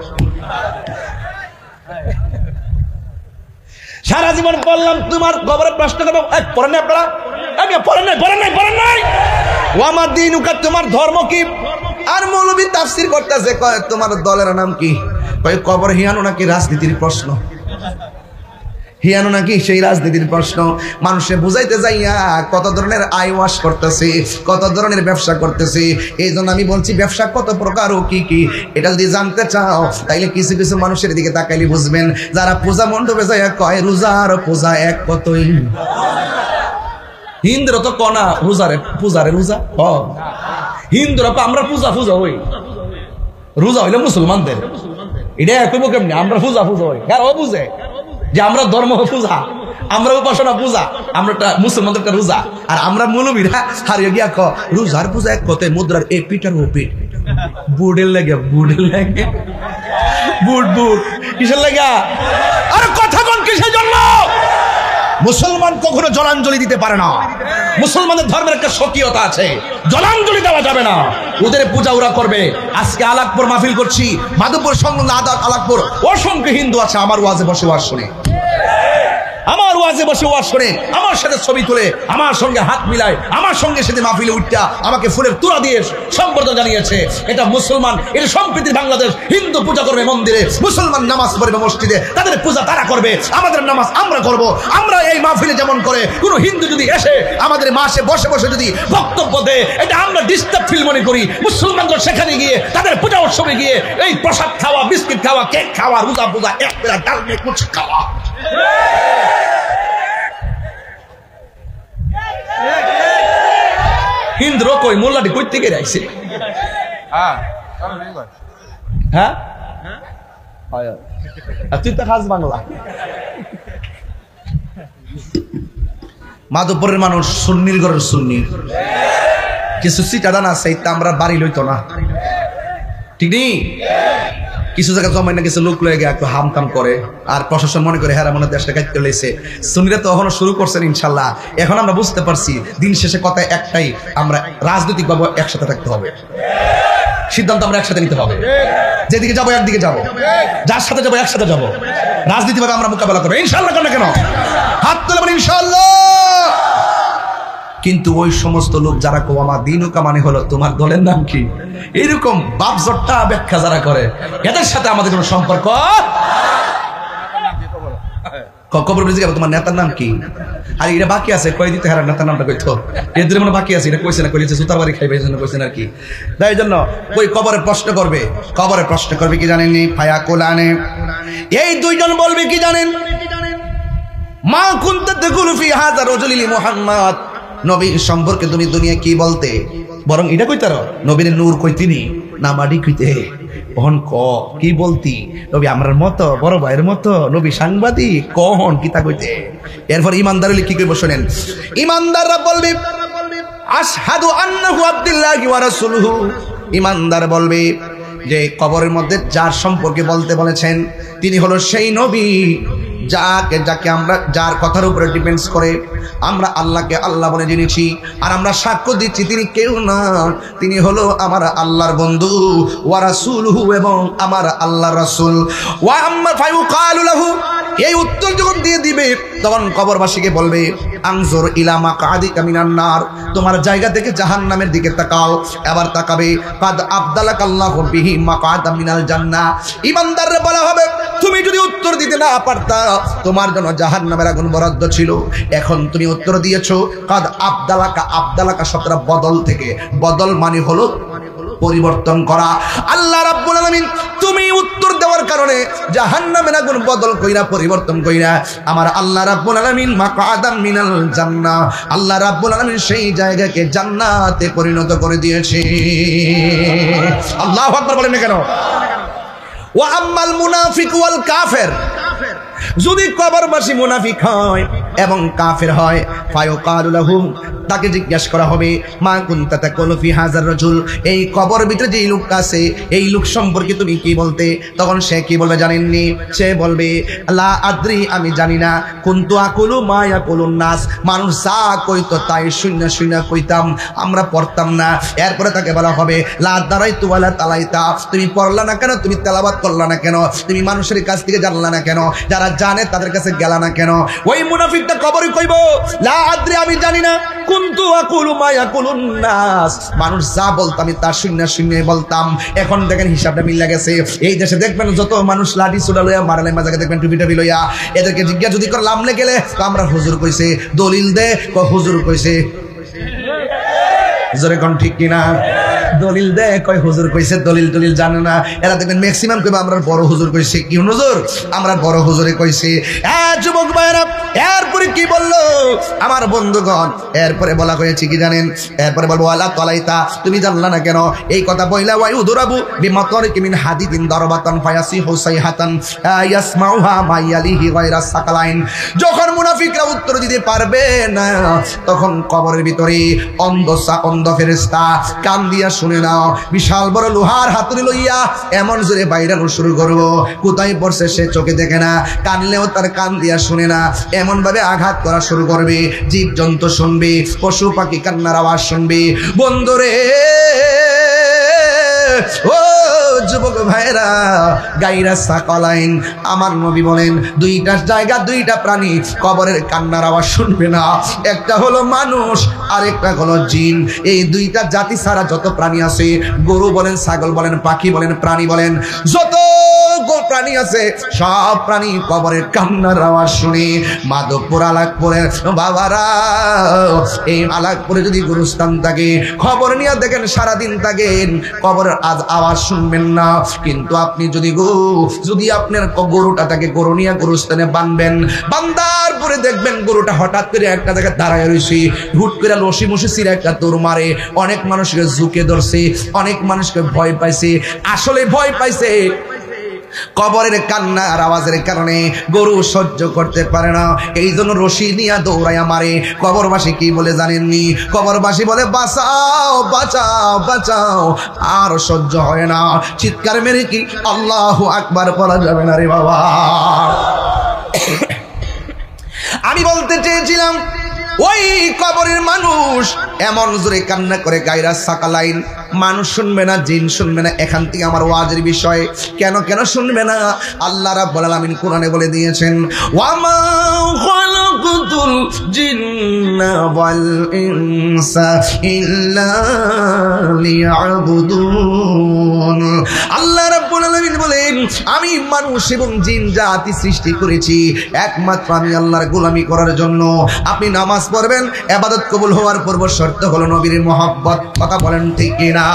সারা জীবন বললাম তোমার খবরে প্রশ্ন করবো, পড়েন না আপনারা, পড়েন নাই ও আমার দিনুকা তোমার ধর্ম কি। আর মৌলবী তাফসীর করতেছে কয় তোমার দলের নাম কি, কয় কবর হিয়ানো নাকি রাজনীতির প্রশ্ন, হিয়ানো নাকি সেই রাজনীতির প্রশ্ন। মানুষে বুঝাইতে যাইয়া কত ধরনের আই ওয়াশ করতেছে, কত ধরনের ব্যবসা করতেছে। এই জন্য আমি বলছি ব্যবসা কত প্রকার ও কি কি, এটা যদি জানতে চাও তাইলে কিছু কিছু মানুষের দিকে তাকাইলে বুঝবেন, যারা পূজা মণ্ডপে যাইয়া কয় রোজার পূজা এক কতই, হিন্দুরা তো কনা রোজারে পূজারে রোজা হিন্দুরা আমরা পূজা হই, রোজা হইলে মুসলমানদের, এটা কইব কেমনি আমরা পূজা হই, আর ও বুঝে যে আমরা ধর্ম পূজা, আমরা উপাসনা পূজা, আমরা মুসলমানদের রোজা, আর আমরা মৌলবীরা হারিয়ে গিয়া রোজার পূজা এক কথায় মুদ্রার এ পিটার ও পিট বুড়ের লাগে বুট কিসের লাগা, আরে কথা কোন কিসের জন্য? মুসলমান কখনো জলাঞ্জলি দিতে পারে না, মুসলমানের ধর্মের একটা স্বকীয়তা আছে, জলাঞ্জলি দেওয়া যাবে না, ওদের পূজা ওরা করবে। আজকে আলাকপুর মাহফিল করছি, মাধবপুর সংলগ্ন আলাকপুর অসংখ্য হিন্দু আছে আমার ওয়াজে বসে ওয়াজ শুনে, আমার ওয়াজে বসে ওয়াজ শুনে, আমার সাথে ছবি তুলে, আমার সঙ্গে হাত মিলায়, আমার সঙ্গে সেদিন মাহফিলে উঠটা আমাকে ফুলের তুলা দিয়ে সম্বর্ধনা জানিয়েছে। এটা মুসলমান, এটা সম্প্রীতি বাংলাদেশ। হিন্দু পূজা করবে মন্দিরে, মুসলমান নামাজ পড়বে মসজিদে, তাদের পূজা তারা করবে, আমাদের নামাজ আমরা করব। আমরা এই মাহফিলে যেমন করে কোন হিন্দু যদি এসে আমাদের মাসে বসে বসে যদি বক্তব্য দেয়, এটা আমরা ডিস্টার্ব ফিল মনে করি। মুসলমানরা সেখানে গিয়ে তাদের পূজা উৎসবে গিয়ে এই প্রসাদ খাওয়া, বিস্কিট খাওয়া, কেক খাওয়া, রোজা পূজা এক পেলা ডাল মেয়ে কুচ খাওয়া, হিন্দুর কই মোল্লাটি কই থেকে আইছে? হ্যাঁ তুই তো খাস বাংলা। মাধবপুরের মানুষ সুন্নির ঘরের সুন্নি, কিছু সিটাদান আছে আমরা বাড়ি লইতো না, ঠিক নেই? কিছু জায়গা জমাই না, কিছু লোক লয়ে গিয়ে একটু হামকাম করে, আর প্রশাসন মনে করে হ্যাঁ মনে দেশটা কাটতে লেছে। সুন্নিরা তো এখনো শুরু করছেন ইনশাল্লাহ। এখন আমরা বুঝতে পারছি দিন শেষে কথা একটাই, আমরা রাজনৈতিক ভাবে একসাথে থাকতে হবে, সিদ্ধান্ত আমরা একসাথে নিতে হবে, যেদিকে যাবো একদিকে যাবো, যার সাথে যাবো একসাথে যাবো, রাজনীতি ভাবে আমরা মোকাবেলা করবো ইনশাল্লাহ। কেন হাত তুলে ইনশাল্লাহ। কিন্তু ওই সমস্ত লোক যারা কো আমার দিনুকা মানে হলো তোমার দলের নাম কি, এরকম বাপজট্টা ব্যাখ্যা যারা করে, এদের সাথে আমাদের কোনো সম্পর্ক। কবর বুঝে যাবো তোমার নেতার নাম কি, আর এটা বাকি আছে কয়ে দিতে হার নেতার নামটা কইতো, এর মনে বাকি আছে, এটা কইছে না, কইছে জুতার বাড়ি খাইবে, এই জন্য কইছেন আর কি। তাই জন্য ওই কবরে প্রশ্ন করবে, কবরে প্রশ্ন করবে কি জানেননি? ফায়া কোলানে এই দুইজন বলবে কি জানেন? মা কুনতা তাকুলু ফি হাযা রাজুলি মুহাম্মদ, নবীর সম্পর্কে তুমি দুনিয়া কি বলতে? বরং এটা কইতার নবীর নূর কইতিনি না মাডি কইতে, ওহন ক কি বলতি? নবী আমরার মতো, বড় ভাইয়ের মতো, নবী সাংবাদিক, কখন কিতা কইতে? এরপর ইমানদার কি কইব শুনেন। ইমানদাররা বলবে আশহাদু আন্নাহু আবদুল্লাহি ওয়া রাসূলুহু, ইমানদার বলবে যে কবরের মধ্যে যার সম্পর্কে বলতে বলেছেন তিনি হলো সেই নবী যাকে আমরা যার কথার উপরে ডিপেন্ডস করে আমরা আল্লাহকে আল্লাহ বলে জেনেছি, আর আমরা সাক্ষ্য দিচ্ছি তিনি কেউ না, তিনি হলো আমার আল্লাহর বন্ধু ওয়া রাসূলুহু, এবং আমার আল্লাহর রাসূল। ওয়া আম্মা ফায়ুকালু লাহু, এই উত্তর যখন দিয়ে দিবে তখন কবরবাসীকে বলবে আনজুর ইলা মাকআদিকা মিনান নার, তোমার জায়গা থেকে জাহান্নামের দিকে তাকাও। এবার তাকাবে, কাদ আবদালাকাল্লাহু বিহি মাকআদা মিনাল জান্নাহ, ঈমানদাররা বলা হবে তুমি যদি উত্তর দিতে না পারতা তোমার জন্য জাহান্নামের আগুন বরাদ্দ ছিল, এখন তুমি উত্তর দিয়েছো। কাদ আবদালাকা শব্দটা বদল থেকে, বদল মানে হলো পরিবর্তন করা। আল্লাহ রাব্বুল আলামিন তুমি উত্তর দেওয়ার কারণে জাহান্নামের আগুন বদল কইরা পরিবর্তন কইরা আমার আল্লাহ রাব্বুল আলামিন মাকআদাম মিনাল জান্নাহ, আল্লাহ রাব্বুল আলামিন সেই জায়গাকে জান্নাতে পরিণত করে দিয়েছে। আল্লাহু আকবার বলেন না কেন? ওয়া আম্মাল মুনাফিক ওয়াল কাফির, যদি কবরবাসী মুনাফিক হয় এবং কাফের হয়, ফায়ুকালু লাহুম, তাকে জিজ্ঞাসা করা হবে মা কুনতা তাকুলু ফি হাযার রাজুল, এই কবর ভিতরে যে লোক আছে এই লোক সম্পর্কে তুমি কি বলতে? তখন সে কি বলবে জানেননি? সে বলবে লা আদ্রি, আমি জানি না। কুনতু আকুলু মা ইয়াকুলুন নাস, মানুষ যা কইতো তাই শুনে শুনে কইতাম, আমরা পড়তাম না। এরপরে তাকে বলা হবে লা দারাইতু ওয়ালা তালাইতা, তুমি পড়লা না কেন, তুমি তেলাওয়াত করলা না কেন, তুমি মানুষের কাছ থেকে জানলা না কেন, যারা জানে তাদের কাছে গেলা না কেন? ওই মুনাফিকটা কবরে কইব লা আদ্রি, আমি জানি না। কুনতু আকুলু মা ইয়াকুলুন নাস, মানুষ যা বলতো আমি তা শুনে শুনে বলতাম। এখন দেখেন হিসাবটা মিলে গেছে। এই দেশে দেখবেন যত মানুষ লাঠি সুডা লইয়া মারালে মাজাকে দেখবেন টুপি টুপি লইয়া, এদেরকে জিজ্ঞাসা যদি করে লামলে গেলে আমরা হুজুর কইছে, দলিল দে হুজুর কইছে, জোরে কোন ঠিক কিনা? দলিল দে কয় হুজুর কইছে, দলিল দলিল জানে না। এরা দেখবেন ম্যাক্সিমাম কইবে আমরা বড় হুজুর কইছে। কি হুজুর? আমরা বড় হুজুরে কইছে। যুবক ভাইরা, এরপরে কি বললো আমার বন্ধুগণ? এরপরে বলা হয়েছে কি জানেন? এরপরে বলবো আলা তালাইতা, তুমি জানলা না কেন? এই কথা বইলা ওয়াই উদরাবু বিমাতরিকি মিন হাদিদিন দারবাতান ফায়াসিহু সাইহাতান ইয়াসমাউহা মাইয়ালিহি গায়রা সাকালাইন। যখন মুনাফিকরা উত্তর দিতে পারবে না তখন কবরের ভিতরে অন্ধ ফেরেশতা কান দিয়া শুনে নাও, বিশাল বড় লোহার হাতুড়ি লইয়া এমন জোরে বাইরানো শুরু করবো, কোথায় পড়ছে সে চোখে দেখে না, কানলেও তার কান দিয়া শুনে না, এমন ভাবে আঘাত করা শুরু করবে। জীব জন্তু শুনবে, পশু পাখি কান্নার আওয়াজ শুনবে। বন্ধুরে ও যুবক ভাইরা, গায়রা সাকালাইন, আমার নবী বলেন দুইটা জায়গা, দুইটা প্রাণী কবরের কান্নার আওয়াজ শুনবে না। একটা হলো মানুষ আর একটা হলো জিন। এই দুইটা জাতি ছাড়া যত প্রাণী আছে, গরু বলেন, ছাগল বলেন, পাখি বলেন, প্রাণী বলেন, যত প্রাণী আছে সব প্রাণী কবরের কান্নার আওয়াজ শুনে। মাধবপুর আলাকপুরে বাবারা, এই আলাকপুরে যদি গুরুস্থান থাকে, খবর নিয়ে দেখেন সারাদিন থাকেন, কবরের আজ আওয়াজ শুনবেন না। কিন্তু আপনি যদি আপনার গরুটা থাকে, গরু নিয়ে গুরুস্থানে বানবেন, বান্দার পরে দেখবেন গরুটা হঠাৎ করে একটা জায়গায় দাঁড়ায় রয়েছে, হুট করে লসি মসি ছিঁড়ে একটা দৌড় মারে, অনেক মানুষকে ঝুঁকে ধরছে, অনেক মানুষকে ভয় পাইছে, আসলে ভয় পাইছে কবরের কান্নার আওয়াজের কারণে। গরু সহ্য করতে পারে না, এই জন্য রশি নিয়ে দৌড়াইয়া মারে। কবরবাসী কি বলে জানেননি? কবরবাসী বলে বাঁচাও বাঁচাও বাঁচাও, আর সহ্য হয় না। চিৎকার মেরে কি আল্লাহু আকবার বলা যাবে না রে বাবা? আমি বলতে চেয়েছিলাম ওই কবরের মানুষ এমন জোরে কান্না করে, গায়রা সাকালাইন, মানুষ শুনবে না, জিন শুনবে না। এখান থেকে আমার ওয়াজের বিষয়, কেন শুনবে না? আল্লাহ রাব্বুল আলামিন কোরআনে বলে দিয়েছেন, ওয়ামা খালাকাতুল জিন্না ওয়াল ইনসা ইল্লা লিয়াবুদুন। আল্লাহ রাব্বুল আলামিন বলেন, আমি মানুষ এবং জিন জাতি সৃষ্টি করেছি একমাত্র আমি আল্লাহর গোলামি করার জন্য। আপনি নামাজ পড়বেন, ইবাদত কবুল হওয়ার পূর্ব শর্ত হলো নবীর মহব্বত। কথা বলেন ঠিক কিনা?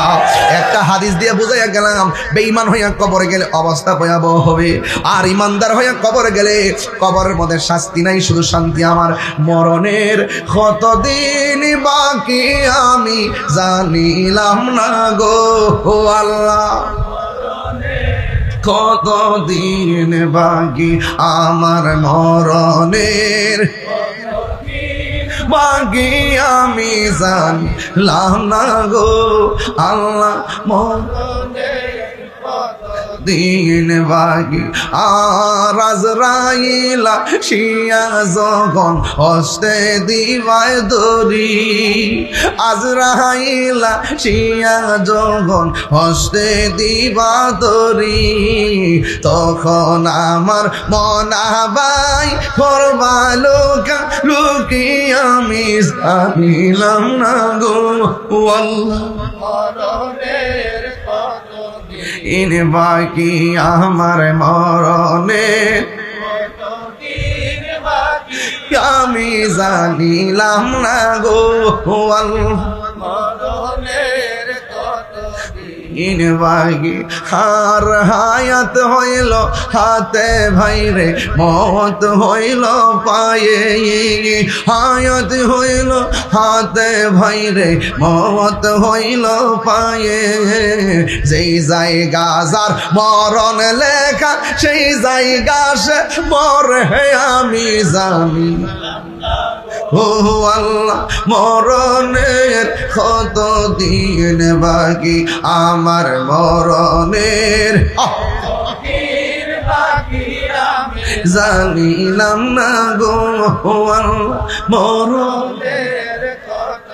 একটা হাদিস দিয়ে বুঝাইয়া গেলাম, বেঈমান হইয়া কবরে গেলে অবস্থা ভয়াবহ হবে, আর ইমানদার হইয়া কবরে গেলে কবরের মধ্যে শাস্তি নাই, শুধু শান্তি। আমার মরণের কতদিন বাকি আমি জানিলাম না গো আল্লাহ, কতদিন বাকি আমার মরণের বাকি আমি জানলাম না গো আল্লাহ, দিন বাকি আর আজরাইলা শিয়া যখন হস্তে দিবায় দড়ি আজরাইলা শিয়া যখন হস্তে দিবা দড়ি তখন আমার মনাবাই করবা লোকা লুকি আমি জানিলাম না গো ইন বাকি আমার মরণে আমি জানিলাম না গো ইন বাকি হার হায়াত হইল হাতে ভাইরে মত হইল পায়ে হায়াত হইল হাতে ভাইরে মত হইল পায়ে যেই জায়গা যার মরণ লেখা সেই জায়গা সে মরে আমি জানি ও আল্লাহ মরণের কত দিন বাকি আমার মরণের জানিলাম না গো মরণের কত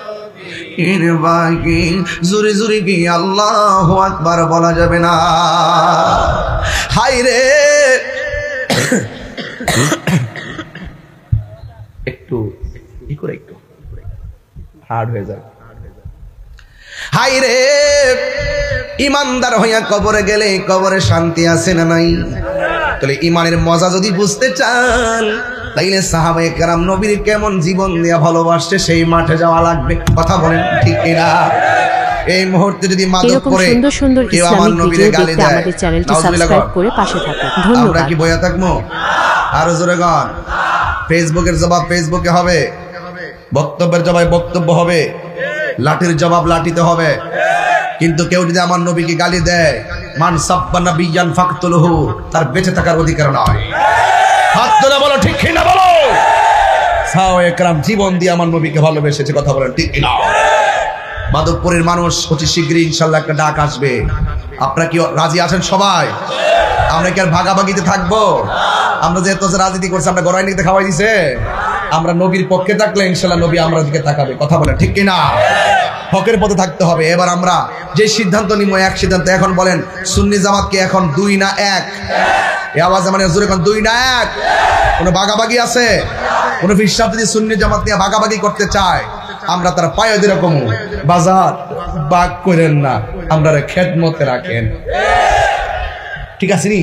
বাকি জুরি জুরি কি আল্লাহু আকবার বলা যাবে না হায় রে একটু একটু হার্ড হয়ে যায় হাই রে ইমানদার হইয়া কবরে গেলে কবরে শান্তি আছে না নাই তাহলে ইমানের মজা যদি বুঝতে চান তাইলে সাহাবায়ে কেরাম নবীর কেমন জীবন দিয়া ভালোবাসছে সেই মাঠে যাওয়া লাগবে কথা বলেন ঠিক কিনা এই মুহূর্তে যদি মাদক করে সুন্দর সুন্দর ইসলামিক ভিডিও দেখতে আমাদের চ্যানেলটি সাবস্ক্রাইব করে পাশে থাকুন ধন্যবাদ আমরা কি বইয়া থাকবো আরো জোরে গান ফেসবুকের জবাব ফেসবুকে হবে বক্তব্যের জবাব বক্তব্য হবে লাঠির জবাব লাঠিতে হবে কিন্তু কেউ যদি আমার নবীকে গালি দেয় মান সাব্বা নাবিয়ান ফাকতুলহু তার বেঁচে থাকার অধিকার নয় হাত তুলে বলো ঠিক কিনা বলো সাহাবায়ে কেরাম জীবন দিয়ে আমার নবীকে ভালোবেসেছে কথা বলেন ঠিক কিনা মাদকপুরের মানুষ অতি শীঘ্রই ইনশাআল্লাহ একটা ডাক আসবে আপনারা কি রাজি আছেন সবাই আমরা কি আর ভাগাভাগিতে থাকবো আমরা যেহেতু রাজনীতি করছি আমরা গড়াই নিতে খাওয়াই দিছে আমরা নবীর পক্ষে থাকলে ইনশাআল্লাহ নবী আমরা দিকে তাকাবে কথা বলেন ঠিক কিনা হকের পথে থাকতে হবে এবার আমরা যে সিদ্ধান্ত নিব এক সিদ্ধান্ত এখন বলেন সুন্নি জামাত কি এখন 2 না 1 এই আওয়াজে মানে জোরে কোন 2 না 1 কোনো ভাগাভাগি আছে কোন ফিরসাব যদি সুন্নি জামাত নিয়ে ভাগাভাগি করতে চায় আমরা তার পায়ে এরকম বাজার বাগ করেন না আমরা খেদমতে রাখেন ঠিক আছে নি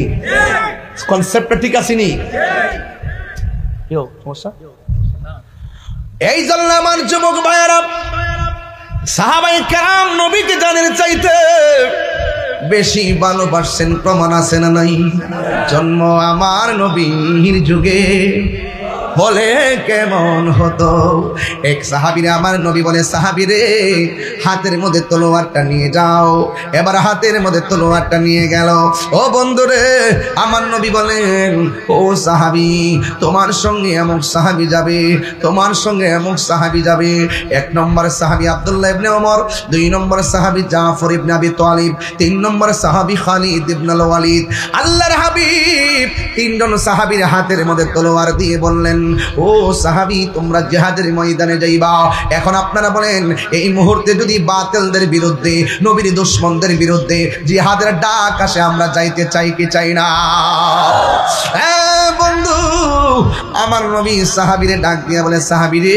কনসেপ্টটা ঠিক আছে নি সমস্যা এই জন্য আমার যুবক ভাইয়েরা সাহাবায়ে কেরাম নবীকে জানের চাইতে বেশি ভালোবাসেন প্রমাণ আছে না নাই জন্ম আমার নবীর যুগে বলে কেমন হতো এক সাহাবীরে আমার নবী বলে সাহাবীরে হাতের মধ্যে তলোয়ারটা নিয়ে যাও এবার হাতের মধ্যে তলোয়ারটা নিয়ে গেল ও বন্ধুরে আমার নবী বলেন ও সাহাবী তোমার সঙ্গে এমন সাহাবী যাবে তোমার সঙ্গে এমন সাহাবী যাবে এক নম্বর সাহাবী আব্দুল্লাহ ইবনে ওমর দুই নম্বর সাহাবী জাফর ইবনে আবি তালিব তিন নম্বর সাহাবী খালিদ ইবনে ওয়ালিদ আল্লাহর হাবিব তিনজন সাহাবীর হাতের মধ্যে তলোয়ার দিয়ে বললেন ও সাহাবী তোমরা জিহাদের ময়দানে যাইবা এখন আপনারা বলেন এই মুহূর্তে যদি বাতিলদের বিরুদ্ধে নবীর দুশমনদের বিরুদ্ধে জিহাদের ডাক আসে আমরা যাইতে চাই কি চাই না বন্ধু আমার নবী সাহাবীরে ডাক দিয়া বলে সাহাবীরে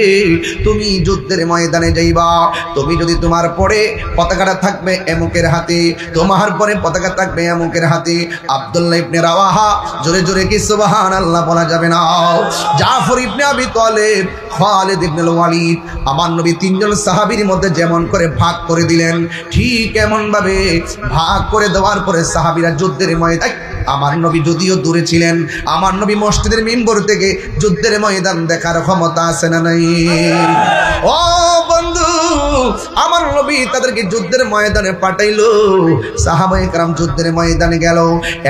তুমি যুদ্ধের ময়দানে যাইবা তুমি যদি তোমার পরে পতাকাটা থাকবে এমুকের হাতে তোমার পরে পতাকা থাকবে এমুকের হাতে আব্দুল্লাহ ইবনে রাওয়াহা জোরে জোরে কি সুবহানাল্লাহ বলা যাবে না জাফর ইবনে আবি তালিব খালিদ ইবনে ওয়ালিদ আমার নবী তিনজন সাহাবীর মধ্যে যেমন করে ভাগ করে দিলেন ঠিক এমন ভাবে ভাগ করে দেওয়ার পরে সাহাবীরা যুদ্ধের ময়দানে আমার নবী যদিও দূরে ছিলেন আমার নবী মসজিদের মিম্বর থেকে যুদ্ধের ময়দান দেখার ক্ষমতা আছে না নাই ও বন্ধু আমার নবী তাদেরকে যুদ্ধের ময়দানে পাঠাইলো। সাহাবায়ে কেরাম যুদ্ধের ময়দানে গেল।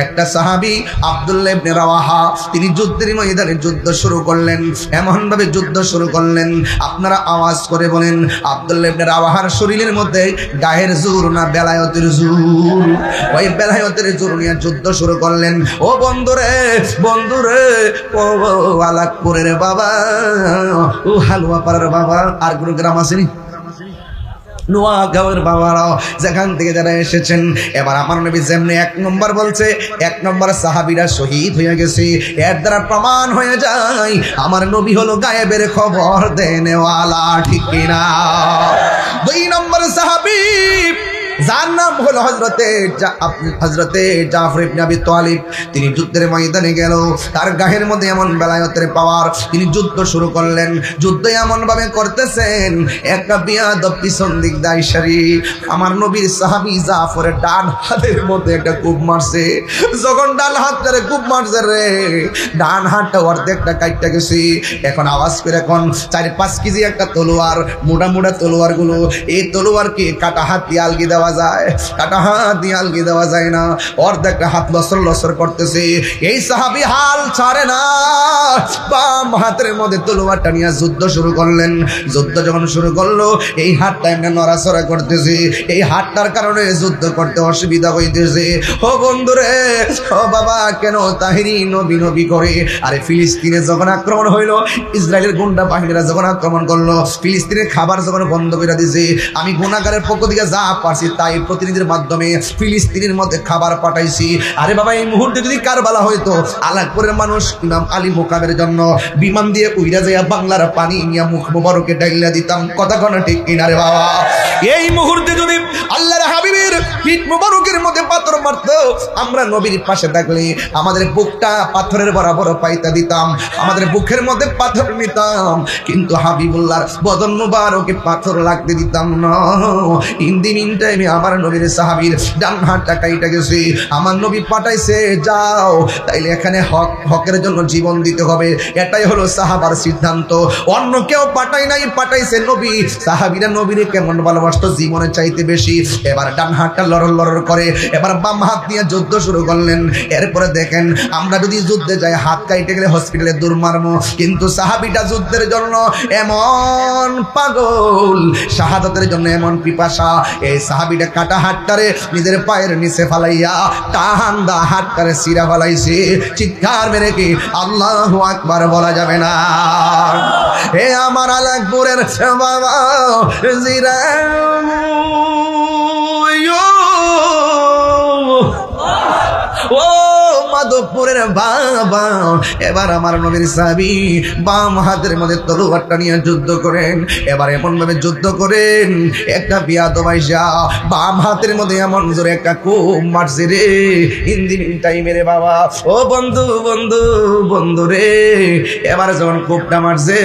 একটা সাহাবী আব্দুল্লাহ ইবনে রাওয়াহা তিনি যুদ্ধের ময়দানে যুদ্ধ শুরু করলেন। এমন ভাবে যুদ্ধ শুরু করলেন, আপনারা আওয়াজ করে বলেন আব্দুল্লাহ ইবনে রাওয়াহার শরীরের মধ্যে গায়ের জোর না বেলায়েতের জোর? ওই বেলায়েতের জোর নিয়ে যুদ্ধ শুরু করলেন। ও বন্ধুরে বন্ধুরে, ও আলাকপুরের বাবা, ও হালুয়া পাড়ার বাবা, আর কোন গ্রাম আসেনি নোয়াগাঁওয়ের বাবারাও যেখান থেকে যারা এসেছেন, এবার আমার নবী যেমনি 1 নম্বর বলছে, 1 নম্বর সাহাবীরা শহীদ হয়ে গেছে, এর দ্বারা প্রমাণ হয়ে যায় আমার নবী হলো গায়েবের খবর দেনেওয়ালা, ঠিক কিনা? 2 নম্বর সাহাবী যার নাম হলো হযরতে জাফর ইবনে আবি তালিব, তিনি যুদ্ধের ময়দানে গেল। তার গায়ের মধ্যে এমন বেলায়েতের পাওয়ার, তিনি যুদ্ধ শুরু করলেন। যুদ্ধ এমন ভাবে করতেছেন, একটা বিয়াদব পিছন দিক দাইশারি আমার নবীর সাহাবী জাফরের ডান হাতের মধ্যে একটা কূপ মারছে। যখন ডান হাতটারে কূপ মারছে রে, ডান হাতটা অর্ধেকটা কাটতে গেছে। এখন আওয়াজ করে, এখন 4-5 কেজি একটা তলোয়ার, মোটা মোটা তলোয়ার গুলো, এই তলোয়ারকে কাটা হাত দিয়ে আলগি দেওয়া যায়, কাটা হাত দিয়ে আলগি দেওয়া যায় না। অর্ধেকটা হাত লসর লসর করতেছে। এই সাহাবী হাল ছাড়ে না, বাম হাতের মধ্যে তলোয়ারটা নিয়ে যুদ্ধ শুরু করলেন। যুদ্ধ যখন শুরু করলো, এই হাতটা এমনি নড়াচড়া করতেছে। এই হাতটার কারণে যুদ্ধ করতে অসুবিধা হইতেছে। ও বন্ধুরে, ও বাবা, কেন তাহিরি নবী নবী করে? আরে ফিলিস্তিনে যখন আক্রমণ হইলো, ইসরায়েলের গুন্ডা বাহিনীরা যখন আক্রমণ করলো, ফিলিস্তিনের খাবার যখন বন্ধ করে দিয়েছে, আমি গুনাহগারের পক্ষ থেকে যা পারছি তাই প্রতিনিধির মাধ্যমে ফিলিস্তিনের মধ্যে খাবার পাঠাইছি। আরে বাবা, এই মুহূর্তে যদি কারবালা হইতো, আলাকপুরের মানুষ ইমাম আলী মোকামের জন্য বিমান দিয়ে উইরা যাইয়া বাংলার পানি নিয়ে মুখ মুবারকে ডাইলা দিতাম। কথা কোন ঠিক কিনা রে বাবা? এই মুহূর্তে যদি আল্লাহর হাবিবের পিঠ মুবারকের মধ্যে পাথর মারতো, আমরা নবীর পাশে থাকলে আমাদের বুকটা পাথরের বরাবর পাইতা দিতাম, আমাদের বুকের মধ্যে পাথর নিতাম, কিন্তু হাবিবুল্লাহর বদন মুবারকে পাথর লাগতে দিতাম না। ইন দি মিন টাইমে আমার নবীর সাহাবীর ডান হাতটা কাইটা গেছে। আমার নবী পাঠাইছে, যাও, তাইলে এখানে হকের জন্য জীবন দিতে হবে, এটাই হলো সাহাবার সিদ্ধান্ত। অন্য কেউ পাঠাই নাই, পাঠাইছে নবী। সাহাবীরা নবীরে কেমন ভালোবাসতো, জীবনের চাইতে বেশি। এবার ডান হাতটা লড়র লড়র করে, এবার বাম হাত নিয়ে যুদ্ধ শুরু করলেন। এরপরে দেখেন, আমরা যদি যুদ্ধে যাই হাত কাইটে গেলে হসপিটালে দূর মারবো, কিন্তু সাহাবীটা যুদ্ধের জন্য এমন পাগল, শাহাদাতের জন্য এমন পিপাসা। এই সাহাবীটা কাটা হাতটারে নিজের পায়ের নিচে ফালাইয়া টাহান্দা হাতটারে সিরা ফালাইছে। চিৎকার মেরে কি আল্লাহু আকবার বলা যাবে না? হে আমার আলাকপুরের বাবা জিরা, ও মাধবপুরের বাবা, এবার আমার নবীর সাহাবী বাম হাতের মধ্যে তলোয়ারটা নিয়ে যুদ্ধ করেন। এবার এমন ভাবে যুদ্ধ করেন, একটা বিয়াদব আইসা বাম হাতের মধ্যে এমন জোরে একটা কোপ মারছে রে। হিন্দি টাইমে রে বাবা, ও বন্ধু বন্ধু বন্ধু রে, এবার যখন কোপটা মারছে,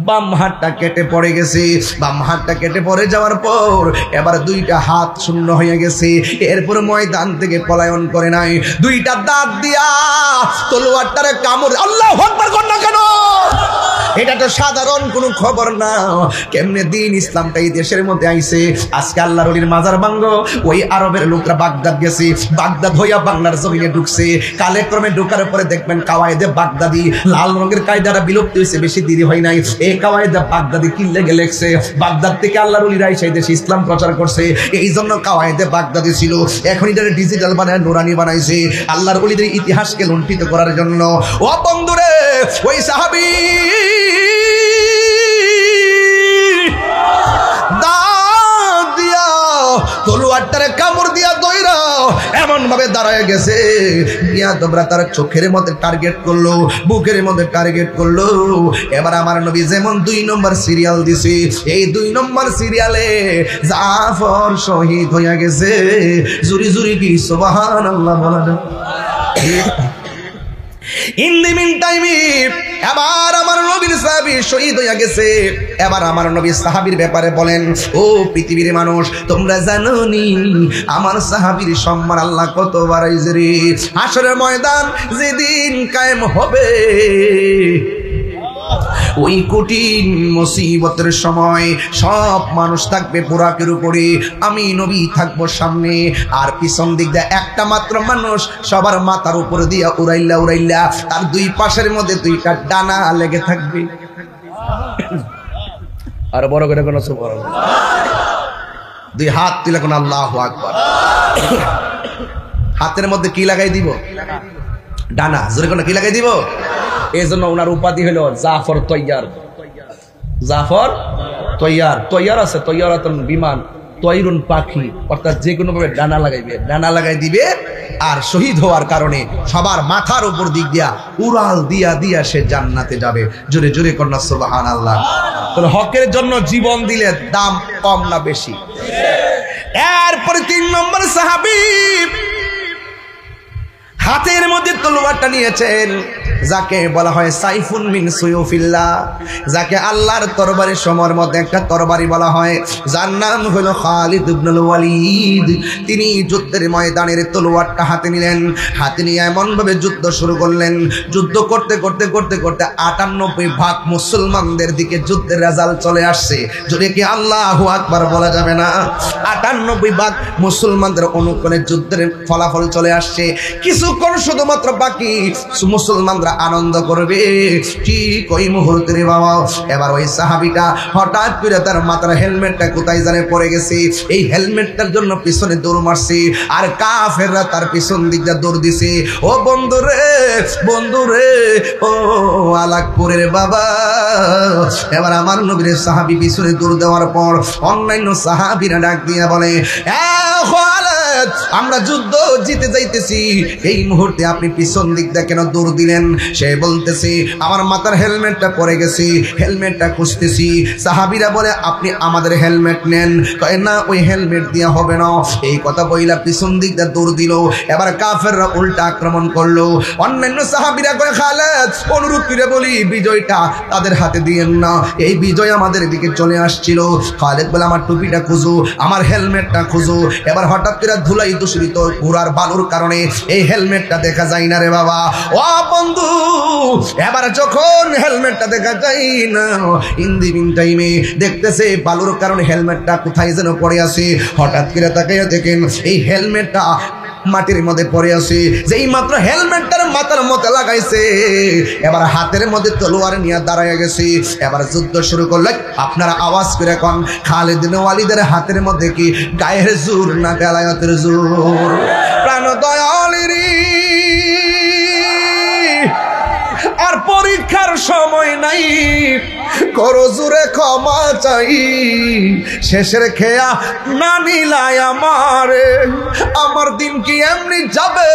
বাম হাতটা কেটে পড়ে গেছে। বাম হাতটা কেটে পড়ে যাওয়ার পর এবার 2টা হাত শূন্য হয়ে গেছে। এরপর ময়দান থেকে পলায়ন করে নাই, 2টা দাঁত দিয়া তলোয়ারটারে কামড়। আল্লাহু আকবার কর না কেন? এটা তো সাধারণ কোনো খবর না। কেমনে দিন ইসলামটা এই দেশের মধ্যে আইছে। আজকে আল্লাহর ওলির মাজার ভাঙ্গো, ওই আরবের লোকরা বাগদাদ গেছে, বাগদাদ হইয়া বাংলার জমিনে ঢুকছে। কালেক্রমে ঢুকার পরে দেখবেন কাওয়ায়েদে বাগদাদি, লাল রঙের কায়দাটা বিলুপ্ত হয়েছে, বেশি দেরি হয় নাই। এই কাওয়ায়েদে বাগদাদি কি লেগে লেখছে, বাগদাদ থেকে আল্লাহর ওলিরা এসে এই দেশে ইসলাম প্রচার করছে। এই জন্য কাওয়ায়েদে বাগদাদি ছিল, এখন এটা ডিজিটাল বানায় নুরানি বানাইছে আল্লাহর ওলিদের ইতিহাসকে লুণ্ঠিত করার জন্য। ও বন্ধুরে, ওই সাহাবী তলোয়ারটারে কামড় দিয়া দইরা এমন ভাবে দাঁড়ায় গেছে, তোমরা তার চোখের মধ্যে টার্গেট করলো, বুকের মধ্যে টার্গেট করলো। এবার আমার নবী যেমন 2 নম্বর সিরিয়াল দিছে, এই 2 নম্বর সিরিয়ালে জাফর শহীদ হইয়া গেছে। জুরি জুরি কি সুবহানাল্লাহ বলা যায়। ইন দি মিন টাইমে এবার আমার নবীর সাহাবী শহীদ হইয়া গেছে। এবার আমার নবীর সাহাবীর ব্যাপারে বলেন, ও পৃথিবীর মানুষ, তোমরা জানো নি আমার সাহাবীর সম্মান আল্লাহ কত বাড়াইছে রে। হাসরের ময়দান যেদিন কায়েম হবে, ওই কঠিন মুসিবতের সময় সব মানুষ থাকবে বুরাকের উপরে, আমি নবী থাকবো সামনে, আর পিছন দিক দিয়ে একটা মাত্র মানুষ সবার মাথার উপরে দিয়া উড়াইলা উড়াইলা তার দুই পাশের মধ্যে দুইটা ডানা লেগে থাকবে। আর বড় করে কোন সুবহানাল্লাহ, দুই হাত তুলে কোন আল্লাহু আকবার। হাতের মধ্যে কি লাগাই দিব? ডানা। জোরে কোন কি লাগাই দিব? এই জন্য ওনার উপাধি হলো জাফর তৈয়ার। জাফর তৈয়ার। তৈয়ার আছে তৈয়ারাতুন বিমান, তৈরুন পাখি, অর্থাৎ যে কোনো ভাবে ডানা লাগাইবে, ডানা লাগাই দিবে। আর শহীদ হওয়ার কারণে সবার মাথার উপর দিক দিয়া উড়াল দিয়া দিয়া সে জান্নাতে যাবে। জোরে জোরে কন্যা সুবহানাল্লাহ। তাহলে হকের জন্য জীবন দিলে দাম কম না বেশি? এরপরে 3 নম্বর সাহাবী হাতের মধ্যে তলোয়ারটা নিয়েছেন, যাকে বলা হয় সাইফুন মিন সুয়ুফিল্লাহ, যাকে আল্লাহর তরবারির সময়ের মধ্যে একটা তরবারি বলা হয়, যার নাম হলো খালিদ ইবনুল ওয়ালিদ। তিনি যুদ্ধের ময়দানের তলোয়ারটা হাতে নিলেন, হাতে নিয়ে এমন ভাবে যুদ্ধ শুরু করলেন, যুদ্ধ করতে করতে করতে করতে 98% মুসলমানদের দিকে যুদ্ধের রেজাল্ট চলে আসছে। যদি কি আল্লাহু আকবার বলা যাবে না? 98% মুসলমানদের অনুকূলে যুদ্ধের ফলাফল চলে আসছে। কিছুক্ষণ শুধুমাত্র বাকি, মুসলমানরা আনন্দ করবে। ঠিক ওই মুহূর্তে রে বাবা, এবার ওই সাহাবীটা হঠাৎ করে তার মাথার হেলমেটটা কোথায় জানে পড়ে গেছে। এই হেলমেটটার জন্য পিছনে দৌড় মারছে, আর কাফেররা তার পিছন দিক দিয়ে দৌড় দিছে। ও বন্ধু রে, বন্ধু রে, ও আলাকপুরের বাবা। এবার আমার নবীর সাহাবী পিছনে দৌড় দেওয়ার পর অন্যান্য সাহাবীরা ডাক দিয়ে বলে, আমরা যুদ্ধ জিতে যাইতেছি, এই মুহূর্তে আপনি পিছন দিক দিয়ে কেন দৌড় দিলেন? সে বলতেছে, আমার মাথার হেলমেটটা পড়ে গেছে, হেলমেটটা খুঁজতেছি। সাহাবীরা বলে, আপনি আমাদের হেলমেট নেন। কয় না, ওই হেলমেট দিয়া হবে না। এই কথা বইলা পিছন দিক দিয়ে দৌড় দিল। এবার কাফেররা উল্টা আক্রমণ করলো। অন্যান্য সাহাবীরা কয়, খালেদ অনুরোধ করে বলি, বিজয়টা তাদের হাতে দিয়েন না, এই বিজয় আমাদের দিকে চলে আসছিল। খালেদ বলে, আমার টুপিটা খুঁজো, আমার হেলমেটটা খুঁজো। এবার হঠাৎ করে ধুলাই দূষিত ঘোড়ার বালুর কারণে এই হেলমেটটা দেখা যায় না রে বাবা। ও বন্ধু, এবার যখন হেলমেটটা দেখা যায় না, ইন দি মিন টাইমে দেখতেছে বালুর কারণে হেলমেটটা কোথায় যেন পড়ে আছে। হঠাৎ করে তাকাইয়া দেখেন এই হেলমেটটা মাটির মধ্যে পড়ে আছে। যেই মাত্র হেলমেটটার মাথার মধ্যে লাগাইছে, এবার হাতের মধ্যে তলোয়ার নিয়ে দাঁড়ায় গেছে। এবার যুদ্ধ শুরু করলে আপনারা আওয়াজ করে কোন, খালিদ ইবনে ওয়ালিদের হাতের মধ্যে কি গায়ের জোর না বেলায়েতের জোর? প্রাণ দয়ালেরি, আর পরীক্ষার সময় নাই, করো জোরে ক্ষমা চাই। শেষের খেয়া না নিলাই আমারে, আমার দিন কি এমনি যাবে?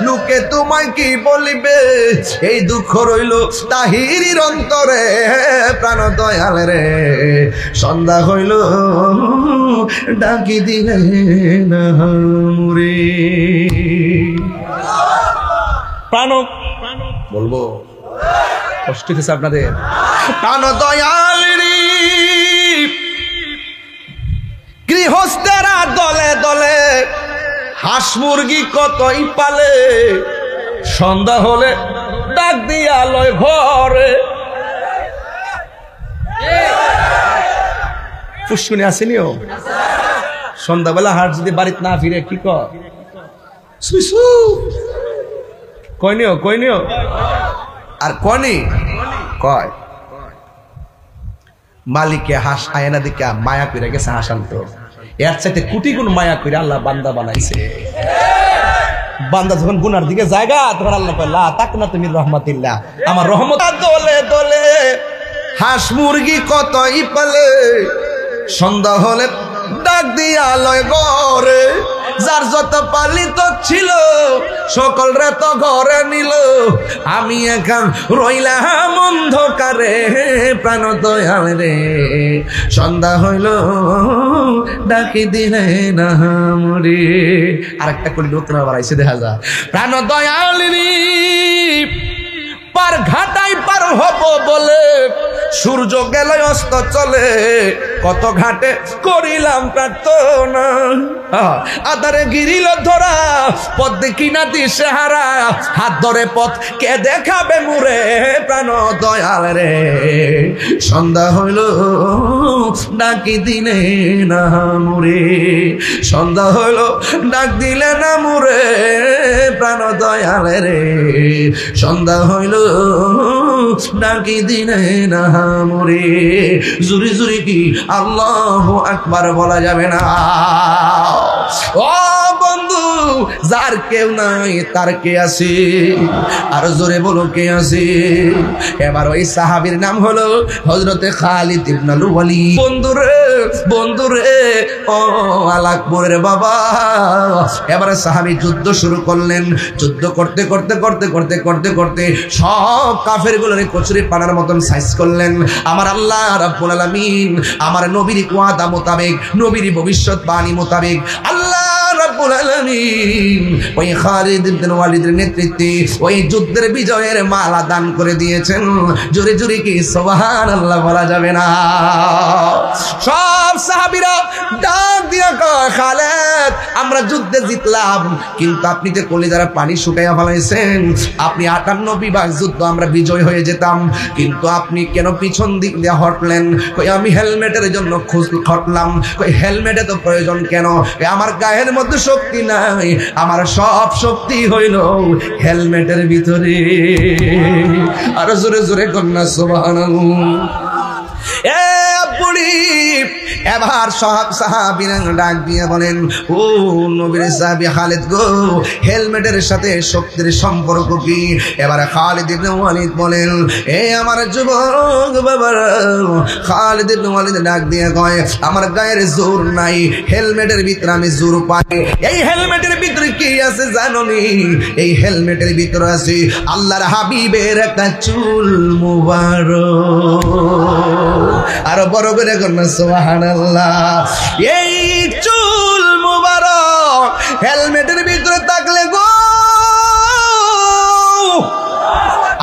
লোকে তোমায় কি বলিবে? এই দুঃখ রইল তাহিরির অন্তরে। প্রাণ দয়াল রে, সন্ধ্যা হইল ডাকি দিলে না মুরে। প্রাণ বলবো, কষ্ট হচ্ছে আপনাদের? প্রাণ দয়াল রে, গৃহস্থেরা দলে দলে হাঁস মুরগি কতই পালে, সন্ধ্যা হলে ডাক দিয়া লয় ঘরে। পুষ্কুনি আসেনিও? সন্ধ্যাবেলা হাঁস যদি বাড়িতে না ফিরে কি কর? কইনিও কইনিও আর কনি কয়, মালিকে হাঁস আয়না দিকে মায়া করে গেছে হাঁস আনতো। এর চাইতে কোটি গুণ মায়া করে আল্লাহ বান্দা বানাইছে। বান্দা যখন গুনার দিকে জায়গা, তখন আল্লাহ কয়, লা তাকনা তুমি রহমাতিল্লাহ, আমার রহমত। দলে দলে হাঁস মুরগি কতই পালে, সন্ধ্যা হলে ডাক দিয়া লয় ঘরে। যার যত পালিত ছিল সকলরে তো ঘরে নিল, আমি এখন রইলাম অন্ধকারে। প্রাণ দয়াল রে, সন্ধ্যা হইল ডাকি দিলে না মরে। আরেকটা কলি নতুন আবার আইসে দেখা যায়। প্রাণ দয়াল রে, পার ঘাটাই পার হব বলে সূর্য গেল অস্ত চলে, কত ঘাটে করিলাম প্রার্থনা। আধারে গিরিল ধরা, পথ দেখি না দিশে হারা, হাত ধরে পথ কে দেখাবে মুরে প্রাণ দয়াল রে। সন্ধ্যা হইল ডাকি দিলে না মুরে, সন্ধ্যা হইল ডাক দিলে না মুরে প্রাণ দয়াল রে। সন্ধ্যা হইল ডাকি দিলে না মুরে। জুরি জুরি কি আল্লাহু আকবার বলা যাবে না? ও বন্ধু, যার কেউ নাই তার কে আছে? আর জোরে বলো কে আছে? এবার ওই সাহাবীর নাম হলো হযরতে খালিদ ইবনে ওয়ালিদ। বন্ধুরে বন্ধুরে ও আলাকপুরের বাবা, এবারে সাহাবী যুদ্ধ শুরু করলেন। যুদ্ধ করতে করতে করতে করতে করতে করতে সব কাফেরগুলোরে কচুরি পানার মতন সাইজ করলেন। আমার আল্লাহ রাব্বুল আলামিন আমার নবীর ওয়াদা মোতাবেক, নবীর ভবিষ্যৎবাণী মোতাবেক আল্লাহ রাব্বুল আলামিন ওই খালিদ ইবনে ওয়ালিদের নেতৃত্বে ওই যুদ্ধের বিজয়ের মালা দান করে দিয়েছেন। জোরে জোরে কি সুবহানাল্লাহ বলা যাবে না? সব সাহাবীরা ডাক দিয়া কয়, খালিদ আমরা যুদ্ধে জিতলাম, কিন্তু আপনি যে কলিজার পানি শুকাইয়া ফেলাইছেন। আপনি 58 বিভাগ যুদ্ধ আমরা বিজয় হয়ে যেতাম, কিন্তু আপনি কেন পিছন দিক দিয়ে হটলেন? কই আমি হেলমেটের জন্য হটলাম। কই হেলমেটে তো প্রয়োজন কেন? আমার গায়ের মধ্যে শক্তি নাই, আমার সব শক্তি হইল হেলমেটের ভিতরে। আর জোরে জোরে কন্যা সুবহানাল্লাহ। এ বুড়ি, এবার সব সাহাবীরা ডাক দিয়ে বলেন, ও নবীর সাহাবী খালিদ গো, হেলমেটের সাথে শক্তির সম্পর্ক কি? এবার খালিদ ইবনে ওয়ালিদ বলেন, এ আমার যুবক বাবারা। খালিদ ইবনে ওয়ালিদ ডাক দিয়ে কয়, আমার গায়ের জোর নাই, হেলমেটের ভিতরে আমি জোর পাই। এই হেলমেটের ভিতরে কি আছে জানোনি? এই হেলমেটের ভিতরে আছে আল্লাহর হাবিবের একটা চুল মুবারক। আর বড় করে কন্যা সুবহানাল্লাহ। এই চুল মুবারক হেলমেটের ভিতরে থাকলে গো,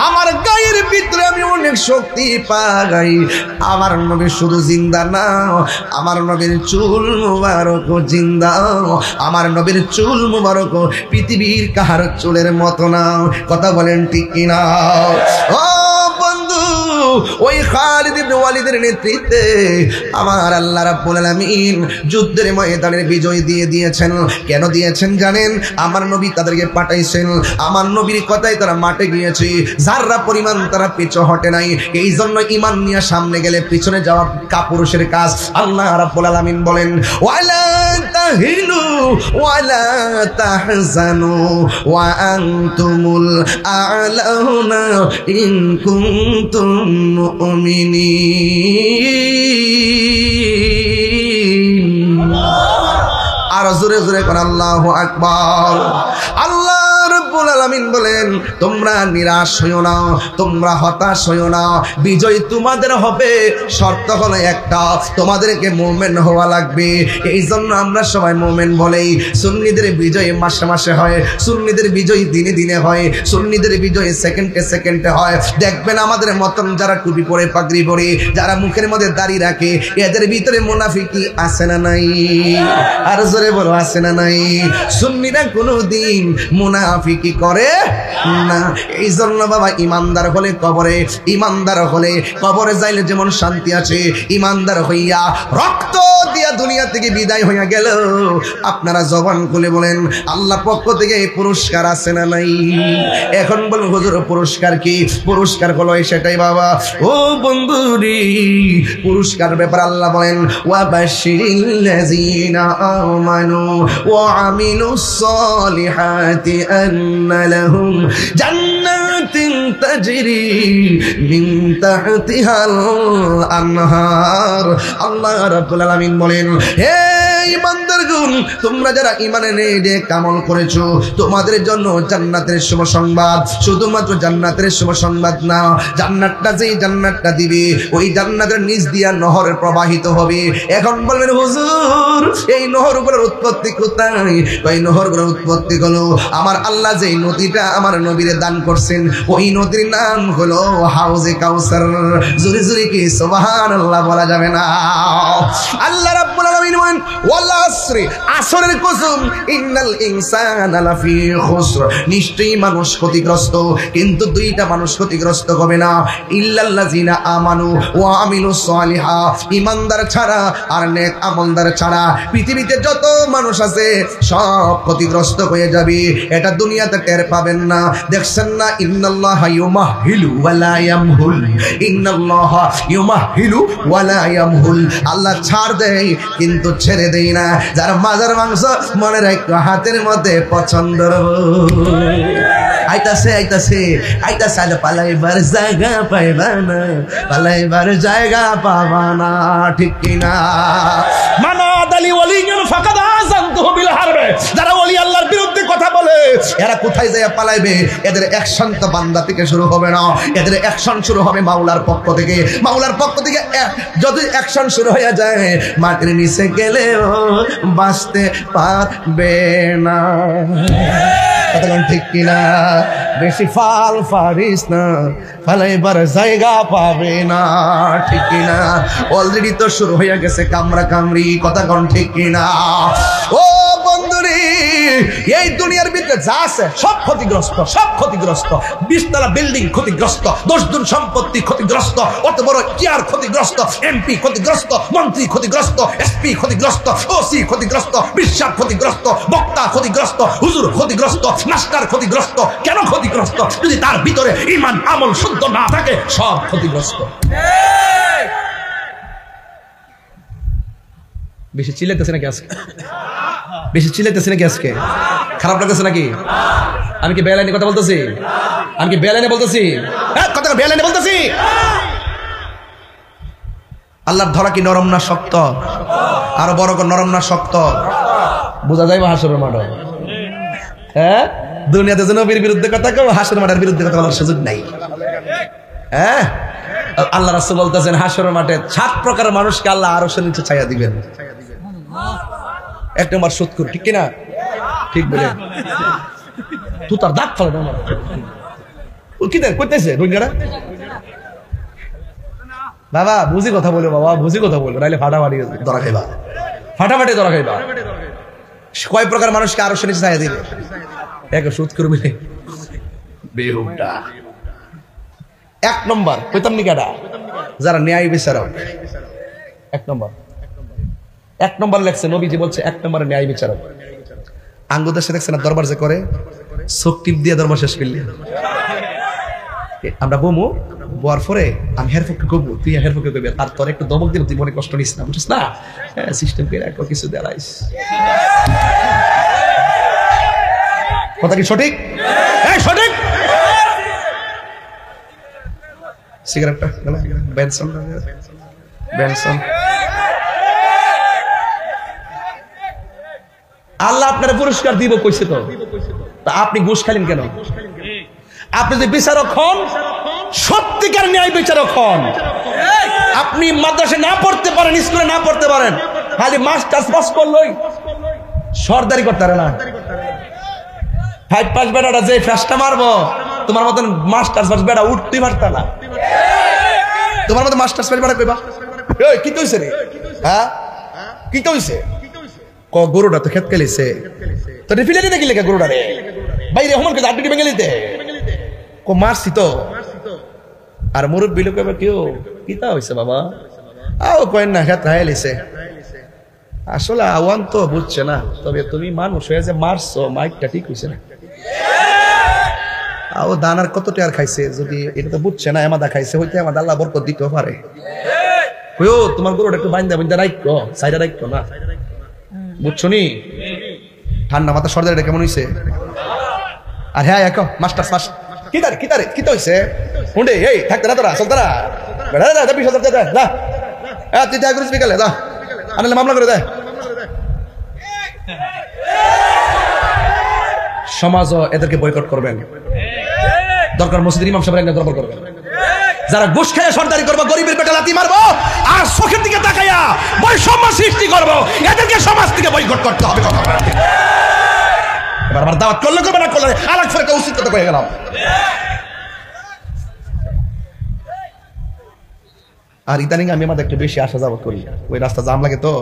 আমার গায়ের ভিতরে আমি অনেক শক্তি পাই। আমার নবী শুধু জিন্দা না, আমার নবীর চুল মুবারক জিন্দা। আমার নবীর চুল মুবারক পৃথিবীর কাহার চুলের মতো না। কথা বলেন ঠিক কিনা? ও বন্ধু, ওই খালিদ ইবনে ওয়ালিদের নেতৃত্বে আমার আল্লাহ রাব্বুল আলামিন যুদ্ধের ময়দানে বিজয় দিয়ে দিয়েছেন। কেন দিয়েছেন জানেন? আমার নবী তাদেরকে পাঠাইছেন, আমার নবীর কথাই তারা মাঠে গিয়েছে, যাররা পরিমাণ তারা পিছু হটে নাই। এই জন্য ঈমান নিয়ে সামনে গেলে পিছনে যাওয়া কাপুরুষের কাজ। আল্লাহ রাব্বুল আলামিন বলেন, ওয়ালা তাহিনু ওয়ালা তাহজানু ওয়া আনতুমুল আ'লাউনা ইন কুনতুম মুমিনিন। আর জোরে জোরে করে আল্লাহু আকবার। আল্লাহ রাব্বুল আলামিন বলেন, তোমরা নিরাশ হইও না, তোমরা হতাশ হইও না, বিজয় তোমাদের হবে। শর্ত হলো একটা, তোমাদেরকে মুমিন হওয়া লাগবে। এই জন্য আমরা সবাই মুমিন বলেই। সুন্নিদের বিজয় মাসে মাসে হয়, সুন্নিদের বিজয় দিনে দিনে হয়, সুন্নিদের বিজয় সেকেন্ডে সেকেন্ডে হয়। দেখবেন আমাদের মতন যারা টুপি পরে, পাগড়ি পরে, যারা মুখের মধ্যে দাড়ি রাখে, এদের ভিতরে মুনাফিকি আছে না নাই? আর জোরে বলো, আছে না নাই? সুন্নিরা কোনোদিন মুনাফিকি করে না। এই জন্য বাবা ইমানদার হলে কবরে, ইমানদার হলে কবরে যাইলে যেমন শান্তি আছে, ইমানদার হইয়া রক্ত দিয়া দুনিয়া থেকে বিদায় হইয়া গেল, আপনারা জবান খুলে বলেন আল্লাহ পক্ষ থেকে পুরস্কার আছে না নাই? এখন বলুন হুজুর পুরস্কার কি? পুরস্কার হলো সেটাই বাবা। ও বন্ধুরি, পুরস্কার ব্যাপার আল্লাহ বলেন, ওয়া বাশশিরিল্লাযীনা আমানু ওয়া আমিলুস সালিহাতি আন্না লাহুম জান্নাতিন তাজরি মিন তাহতিহাল আনহার। আল্লাহ রাব্বুল আলামিন বলেন, হে ঈমানদারগণ, তোমরা যারা ঈমানে নেক আমল করেছো, তোমাদের জন্য জান্নাতের শুভ সংবাদ। শুধুমাত্র জান্নাতের শুভ সংবাদ না, জান্নাতটা যেই জান্নাতটা দিবে, ওই জান্নাতের নিচ দিয়া নহর প্রবাহিত হবে। এখন বলবেন হুজুর, এই নহরগুলোর উৎপত্তি কোথায়? ওই নহরগুলোর উৎপত্তি হলো আমার আল্লাহ যেই নদীটা আমার নবীরে দান করছেন, ওই নদীর নাম হলো হাউজে কাউসার। জোরে জোরে কি সুবহানাল্লাহ বলা যাবে না? আল্লাহ রাব্বুল আলামিন বলেন ওয়াল আসরি, আসরের কসম, ইন্নাল ইনসানা লাফি খুসর, নিশ্চয়ই মানুষ ক্ষতিগ্রস্ত। কিন্তু দুইটা মানুষ ক্ষতিগ্রস্ত হবে না, ইল্লাল্লাযিনা আমানু ওয়া আমিলুস সালিহাত, ঈমানদার ছাড়া আর নেক আমলদার ছাড়া পৃথিবীতে যত মানুষ আছে সব ক্ষতিগ্রস্ত হয়ে যাবে। এটা দুনিয়াতে টের পাবেন না। দেখছেন না, ইন্নাল্লাহা ইউমাহিলু ওয়া লা ইয়ামহুল, ইন্নাল্লাহা ইউমাহিলু ওয়া লা ইয়ামহুল, আল্লাহ ছাড় দেয় কিন্তু ছেড়ে দেয় না। যার মাজার মাংস মনে রাখো হাতের মধ্যে পছন্দ। আইতাছে আইতাছে আইতাছে, আলে পালাইবার জায়গা পাইবা না, পালাইবার জায়গা পাবা না, ঠিক কিনা? মানাদালি ওয়ালিয়ুন ফাকাদ আযানতুহু বিল হারবে, যারা ওলি আল্লাহর বিরুদ্ধে কথা বলে এরা কোথায় যায় পালাইবে? এদের অ্যাকশন তো বান্দা থেকে শুরু হবে না, এদের অ্যাকশন শুরু হবে মাওলার পক্ষ থেকে। মাওলার পক্ষ থেকে যদি অ্যাকশন শুরু হয়ে যায়, মাটির নিচে গেলেও বাঁচতে পারবে না। কতক্ষণ ঠিক কিনা? বেশি ফাল ফারিস না, ফালাইবার জায়গা পাবে না, ঠিক কিনা? অলরেডি তো শুরু হয়ে গেছে কামরা কামড়ি, কতক্ষণ ঠিক কিনা? ও বন্ধুরে, এই দুনিয়ার ভিতরে যা আছে সব ক্ষতিগ্রস্ত, সব ক্ষতিগ্রস্ত। 20 তলা বিল্ডিং ক্ষতিগ্রস্ত, 10 জন সম্পত্তি ক্ষতিগ্রস্ত, অত বড় চেয়ার ক্ষতিগ্রস্ত, এমপি ক্ষতিগ্রস্ত, মন্ত্রী ক্ষতিগ্রস্ত, এসপি ক্ষতিগ্রস্ত, ওসি ক্ষতিগ্রস্ত, বিশ্বাস ক্ষতিগ্রস্ত, বক্তা ক্ষতিগ্রস্ত, হুজুর ক্ষতিগ্রস্ত, মাস্টার ক্ষতিগ্রস্ত। কেন ক্ষতিগ্রস্ত? যদি তার ভিতরে ঈমান আমল শুদ্ধ না থাকে, সব ক্ষতিগ্রস্ত। বেশি চিল্লাইতেছে নাকি আজকে? বেশি চিল্লাইতেছে নাকি আজকে? খারাপ লাগতেছে নাকি? আমি কি বেলাইনে কথা বলতেছি? আমি কি বেলাইনে বলতেছি? কথা বেলাইনে বলতেছি? আল্লাহর ধরা কি নরম না শক্ত? আরো বড় করে নরম না শক্ত? বোঝা যায় হাসরের মাঠ। হ্যাঁ, দুনিয়াতে যে নবীর বিরুদ্ধে কথা কেউ, হাসরের মাঠের বিরুদ্ধে কথা বলার সুযোগ নাই। হ্যাঁ, আল্লাহ রাসূল বলতেছেন হাসরের মাঠে 7 প্রকারের মানুষকে আল্লাহ আরশের নিচে ছায়া দিবেন। 1 নম্বর সুদখোর, ঠিক কিনা? ঠিক বলে তুই তার দাঁত ফেলে না। কি দেখ কইতেছে রোহিঙ্গারা? বাবা বুঝি কথা বলো, বাবা বুঝি কথা বলো, নাইলে ফাটাফাটি ধরা খাইবা, ফাটাফাটি ধরা খাইবা। কয় প্রকার মানুষকে আরশের নিচে ছায়া দিবে? 1 সুদখোর বলে বেহুদা। 1 নম্বর কইতাম নি কাটা? যারা ন্যায় বিচারক। 1 নম্বর লেখছে নবীজি বলছে 1 নম্বরে ন্যায় বিচারক। আঙ্গুদের দেখছে না দরবার যে করে, চোখ টিপ দিয়ে দরবার শেষ করলি। আমরা বমু বোয়ার পরে আমি হের পক্ষে কবু, তুই হের পক্ষে কবি, আর তোর একটু দমক দিলে তুই মনে কষ্ট নিস না, বুঝছিস না? সিস্টেম করে একবার কিছু দেয়াইস। কথা কি সঠিক? সঠিক। সিগারেটটা বেনসন বেনসন। আল্লাহ আপনার পুরস্কার দিব কইছে তো, তা আপনি ঘুষ খাইলেন কেন? আপনি যদি বিচারক হন, সত্যিকার ন্যায় বিচারক হন, আপনি মাদ্রাসায় না পড়তে পারেন, স্কুলে না পড়তে পারেন, খালি মাস্টার্স পাস করলই সরদারি করতে পারে না। 5 পাস বেটাটা যে ফ্যাসটা মারবো, তোমার মতন মাস্টার্স পাস বেটা উঠতেই পারত না। তোমার মতো মাস্টার্স পাস বেটা কইবা কি কইছে রে? হ্যাঁ কি কইছে? গরুটা তো খেত খেলিছে, তো ফিলে দিতে গেলে গরুটা রে বাইরে হমনকে আড্ডি ভেঙে নিতে মারছি তো। আর মুরব্বী লোক কেউ কিতা হয়েছে বাবা, আও কয়েন না খেত রাইলিছে। আসলে আওয়ান তো বুঝছে না, তবে তুমি মানুষ হয়ে যে মারছো, মাইকটা ঠিক হয়েছে না। আও দানার কত টাকার খাইছে, যদি এটা তো বুঝছে না, এমাদা খাইছে, হইতে আমাদের আল্লাহ বরকত দিতে পারে। ও তোমার গরুটা একটু বাইন্দা বাইন্দা রাখো, সাইডা রাখো না, বুঝছো নি? ঠান্ডা মাথা সর্দারিটা কেমন হয়েছে? আর হ্যাঁ এখন মাস্টার মাস কিতারে কিতারে কি তো হয়েছে? হুন্ডে এই থাকতে না তোরা চলতারা বেড়া যা 20,000 যা তুই দেখা করিস বিকালে যা, আনলে মামলা করে দেয়। সমাজও এদেরকে বয়কট করবেন, দরকার মসজিদের ইমাম সাহেবের একটা দরবার করবেন। যারা ঘুষ খেয়ে সরদারি করবো, গরিবের পেটে লাথি মারবো আর চোখের দিকে তাকাইয়া বৈষম্য সৃষ্টি করবো, এদেরকে সমাজ থেকে বয়কট করতে হবে। কথা বলেন। এবার আমার দাওয়াত করলে করবে, না করলে আলাগ ফেরকা উচিত কথা কয়ে গেলাম। আর ইদানিং আমি আমাদের একটু বেশি আসা যাওয়া করি, ওই রাস্তা জাম লাগে তো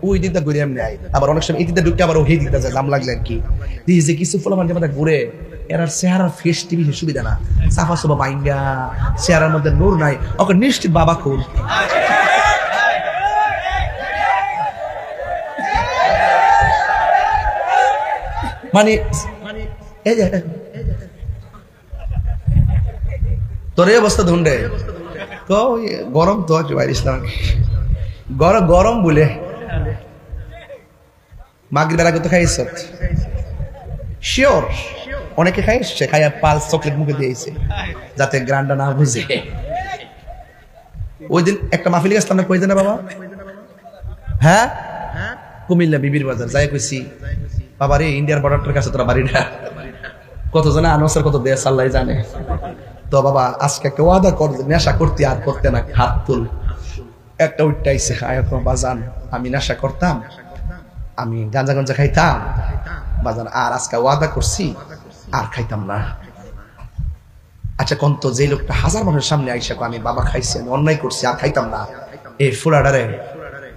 ওই দিকটা ঘুরে এমনি আই, আবার অনেক সময় এই দিকটা ঢুকে আবার ওই দিকটা যায়, জাম লাগলে আর কি। যে কিছু ফল মানে আমাদের ঘুরে এরার চেহারার ফেস টিভি সুবিধা না, সাফা সুফা বাইঙ্গা, চেহারার মধ্যে নূর নাই, ওকে নিশ্চিত বাবা খুব মানে তোর এই অবস্থা ধুন্ডে তো গরম তো বাইরে ইসলাম গরম বলে মাগরিবের বেলা তো খাইছ শিওর, অনেকে খাইছে, খাইয়া পাল চকলেট মুখে দিয়েছে যাতে গ্রান্ডা না বুঝে। ওই দিন একটা মাহফিল গেছিলাম না, কই জানা বাবা? হ্যাঁ, কুমিল্লা বিবির বাজার যাই কইছি, বাবা রে ইন্ডিয়ার বর্ডারটার কাছে তোরা বাড়িটা কত জানা আনসার কত দেয় আল্লাহ জানে। তো বাবা আজকে একটা ওয়াদা কর, নেশা করতে আর করতে না, হাত তুল। একটা উঠটাইছে, বাজান আমি নেশা করতাম, আমি গাঁজা গঞ্জা খাইতাম বাজান, আর আজকে ওয়াদা করছি আর খাইতাম না। আচ্ছা কোন তো যে লোকটা হাজার মানুষের সামনে আইসা আমি বাবা খাইছি, আমি অন্যায় করছি আর খাইতাম না, এই ফুলাডারে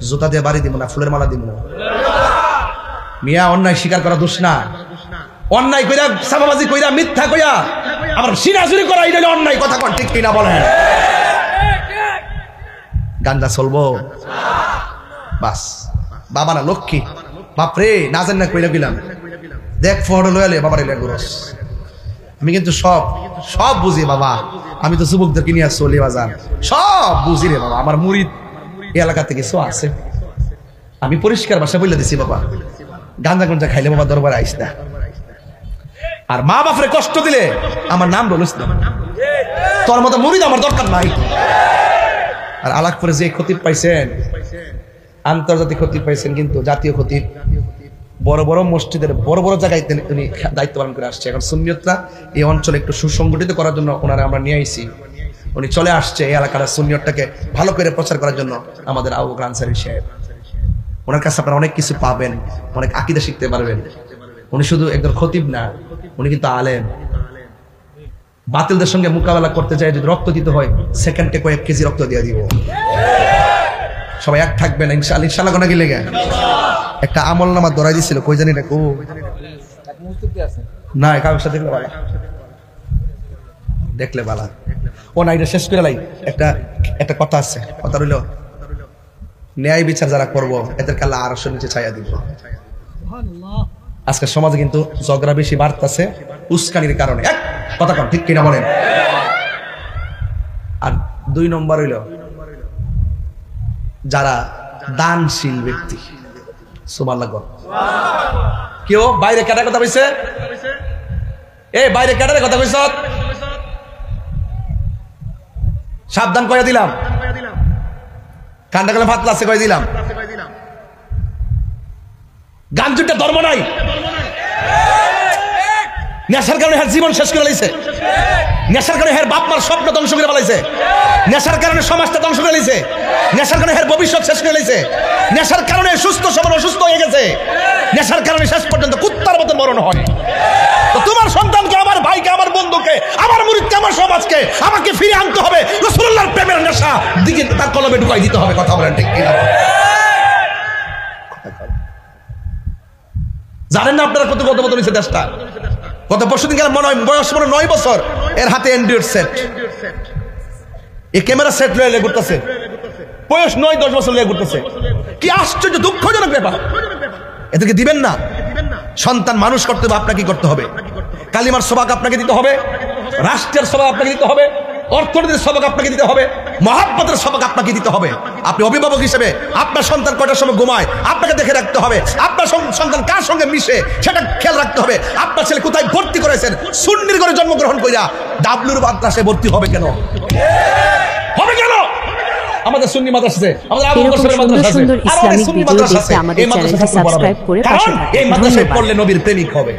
জুতা দিয়ে বাড়ি দিব না, ফুলের মালা দিব না? মিয়া অন্যায় স্বীকার করা দোষ না, অন্যায় কইরা সাবাবাজি কইরা মিথ্যা কইরা আমার সিনাজুরি করা এটা অন্যায়। কথা কোন ঠিক কিনা বলেন? গান্দা চলবো বাস, বাবা না লক্ষ্মী, বাপরে না জানি না কইলা গেলাম, দেখ ফটো লয়ালে বাবার এলে গুরস। আমি কিন্তু সব বুঝি বাবা, আমি তো যুবকদেরকে নিয়ে চলি বাজার, সব বুঝি রে বাবা। আমার মুরিদ এই এলাকাতে কিছু আছে, আমি পরিষ্কার ভাষা বলে দিছি বাবা, গাঁজা গঞ্জা খাইলে বাবা দরবারে আইস না, আর মা বাপরে কষ্ট দিলে আমার নাম বলিস না, তোর মতো মুরিদ আমার দরকার নাই। আর আলাকপুরে যে খতিব পাইছেন, আন্তর্জাতিক খতিব পাইছেন, কিন্তু জাতীয় খতিব বড় বড় মসজিদের বড় বড় জায়গায় উনি দায়িত্ব পালন করে আসছে। এখন সুন্নিয়তরা এই অঞ্চলে একটু সুসংগঠিত করার জন্য ওনারা আমরা নিয়ে আইছি, উনি চলে আসছে এই এলাকার সুন্নিয়তটাকে ভালো করে প্রচার করার জন্য। আমাদের আবু বকর আনসারী সাহেব, ওনার কাছে আপনারা অনেক কিছু পাবেন, অনেক আকীদা শিখতে পারবেন। উনি শুধু একজন খতিব না, উনি কিন্তু আলেম। বাতিলদের সঙ্গে মোকাবেলা করতে চাই, যদি রক্ত দিতে হয় সেকেন্ডে কয়েক কেজি রক্ত দিয়ে দিব। সবাই এক থাকবেন ইনশাআল্লাহ। ইনশাআল্লাহ কোনা কি লেগে একটা আমল নামা ধরাই দিছিল, কই জানি না, না কাগজ সাথে দেখলে বালা। ও না, এটা শেষ করে লাই। একটা কথা আছে, কথা রইল ন্যায় বিচার যারা করবো এদেরকে আল্লাহ আরশের নিচে ছায়া দিব। আজকের সমাজে কিন্তু ঝগড়া বেশি বাড়তেছে উস্কানির কারণে। এক কথা কন ঠিক কিনা বলেন? আর 2 নম্বর হইল যারা দানশীল ব্যক্তি। সুবহানাল্লাহ। কেউ বাইরে কাটার কথা কইছে, বাইরে কাটার কথা কইছ, সাবধান কইয়া দিলাম। কান্ডা কালে ফাতলা আছে কয়ে দিলাম। গাঞ্জুরটা ধর্ম নাই, নেশার কারণে হের জীবন শেষ করে লাইছে, নেশার কারণে হের বাপ মার স্বপ্ন ধ্বংস করে ফেলাইছে, নেশার কারণে সমাজটা ধ্বংস করে লাইছে, নেশার কারণে হের ভবিষ্যৎ শেষ করে লাইছে, নেশার কারণে সুস্থ সবল অসুস্থ হয়ে গেছে, নেশার কারণে শেষ পর্যন্ত কুত্তার মতো মরণ হয়। তো তোমার সন্তানকে, আমার ভাইকে, আমার বন্ধুকে, আমার মুরিদকে, আমার সমাজকে আমাকে ফিরে আনতে হবে, রাসূলুল্লাহর প্রেমের নেশা দিকে তার কলবে ঢুকাই দিতে হবে। কথা বলেন ঠিক কিনা? জানেন না আপনারা কত কত নিচ্ছে দেশটা? গত পরশুদিন গেলাম, বয়স 9 বছর, এর হাতে অ্যান্ড্রয়েড সেট, এই ক্যামেরা সেট লয়ে ঘুরতেছে, বয়স 9-10 বছর লয়ে ঘুরতেছে। কি আশ্চর্য, দুঃখজনক ব্যাপার। এদেরকে দিবেন না। সন্তান মানুষ করতে হবে, আপনাকে করতে হবে। কালিমার সবাক আপনাকে দিতে হবে, রাষ্ট্রের সবাক আপনাকে দিতে হবে, অর্থনীতির সবাক আপনাকে দিতে হবে, মহাব্বতের সবাক আপনাকে দিতে হবে। আপনি অভিভাবক হিসেবে আপনার সন্তান কয়টার সময় ঘুমায় আপনাকে দেখে রাখতে হবে, আপনার সন্তান কার সঙ্গে মিশে সেটা খেয়াল রাখতে হবে। আপনার ছেলে কোথায় ভর্তি করেছেন, সুন্নির ঘরে জন্মগ্রহণ কইরা ডাবলুর মাদ্রাসায় ভর্তি হবে কেন? হবে কেন? আমাদের সুন্নি মাদ্রাসা আছে, আমাদের আবু এরকম বকরের মাদ্রাসা আছে, সুন্দর আর অনেক ইসলামিক সুন্নি ভিডিও মাদ্রাসা দেখতে আছে। আমাদের এই মাদ্রাসা চ্যানেলটি ছাত্র পড়াবেন, সাবস্ক্রাইব করে কারণ পাশে থাকুন। এই মাদ্রাসায় ধন্যবাদ। পড়লে নবীর প্রেমিক হবে।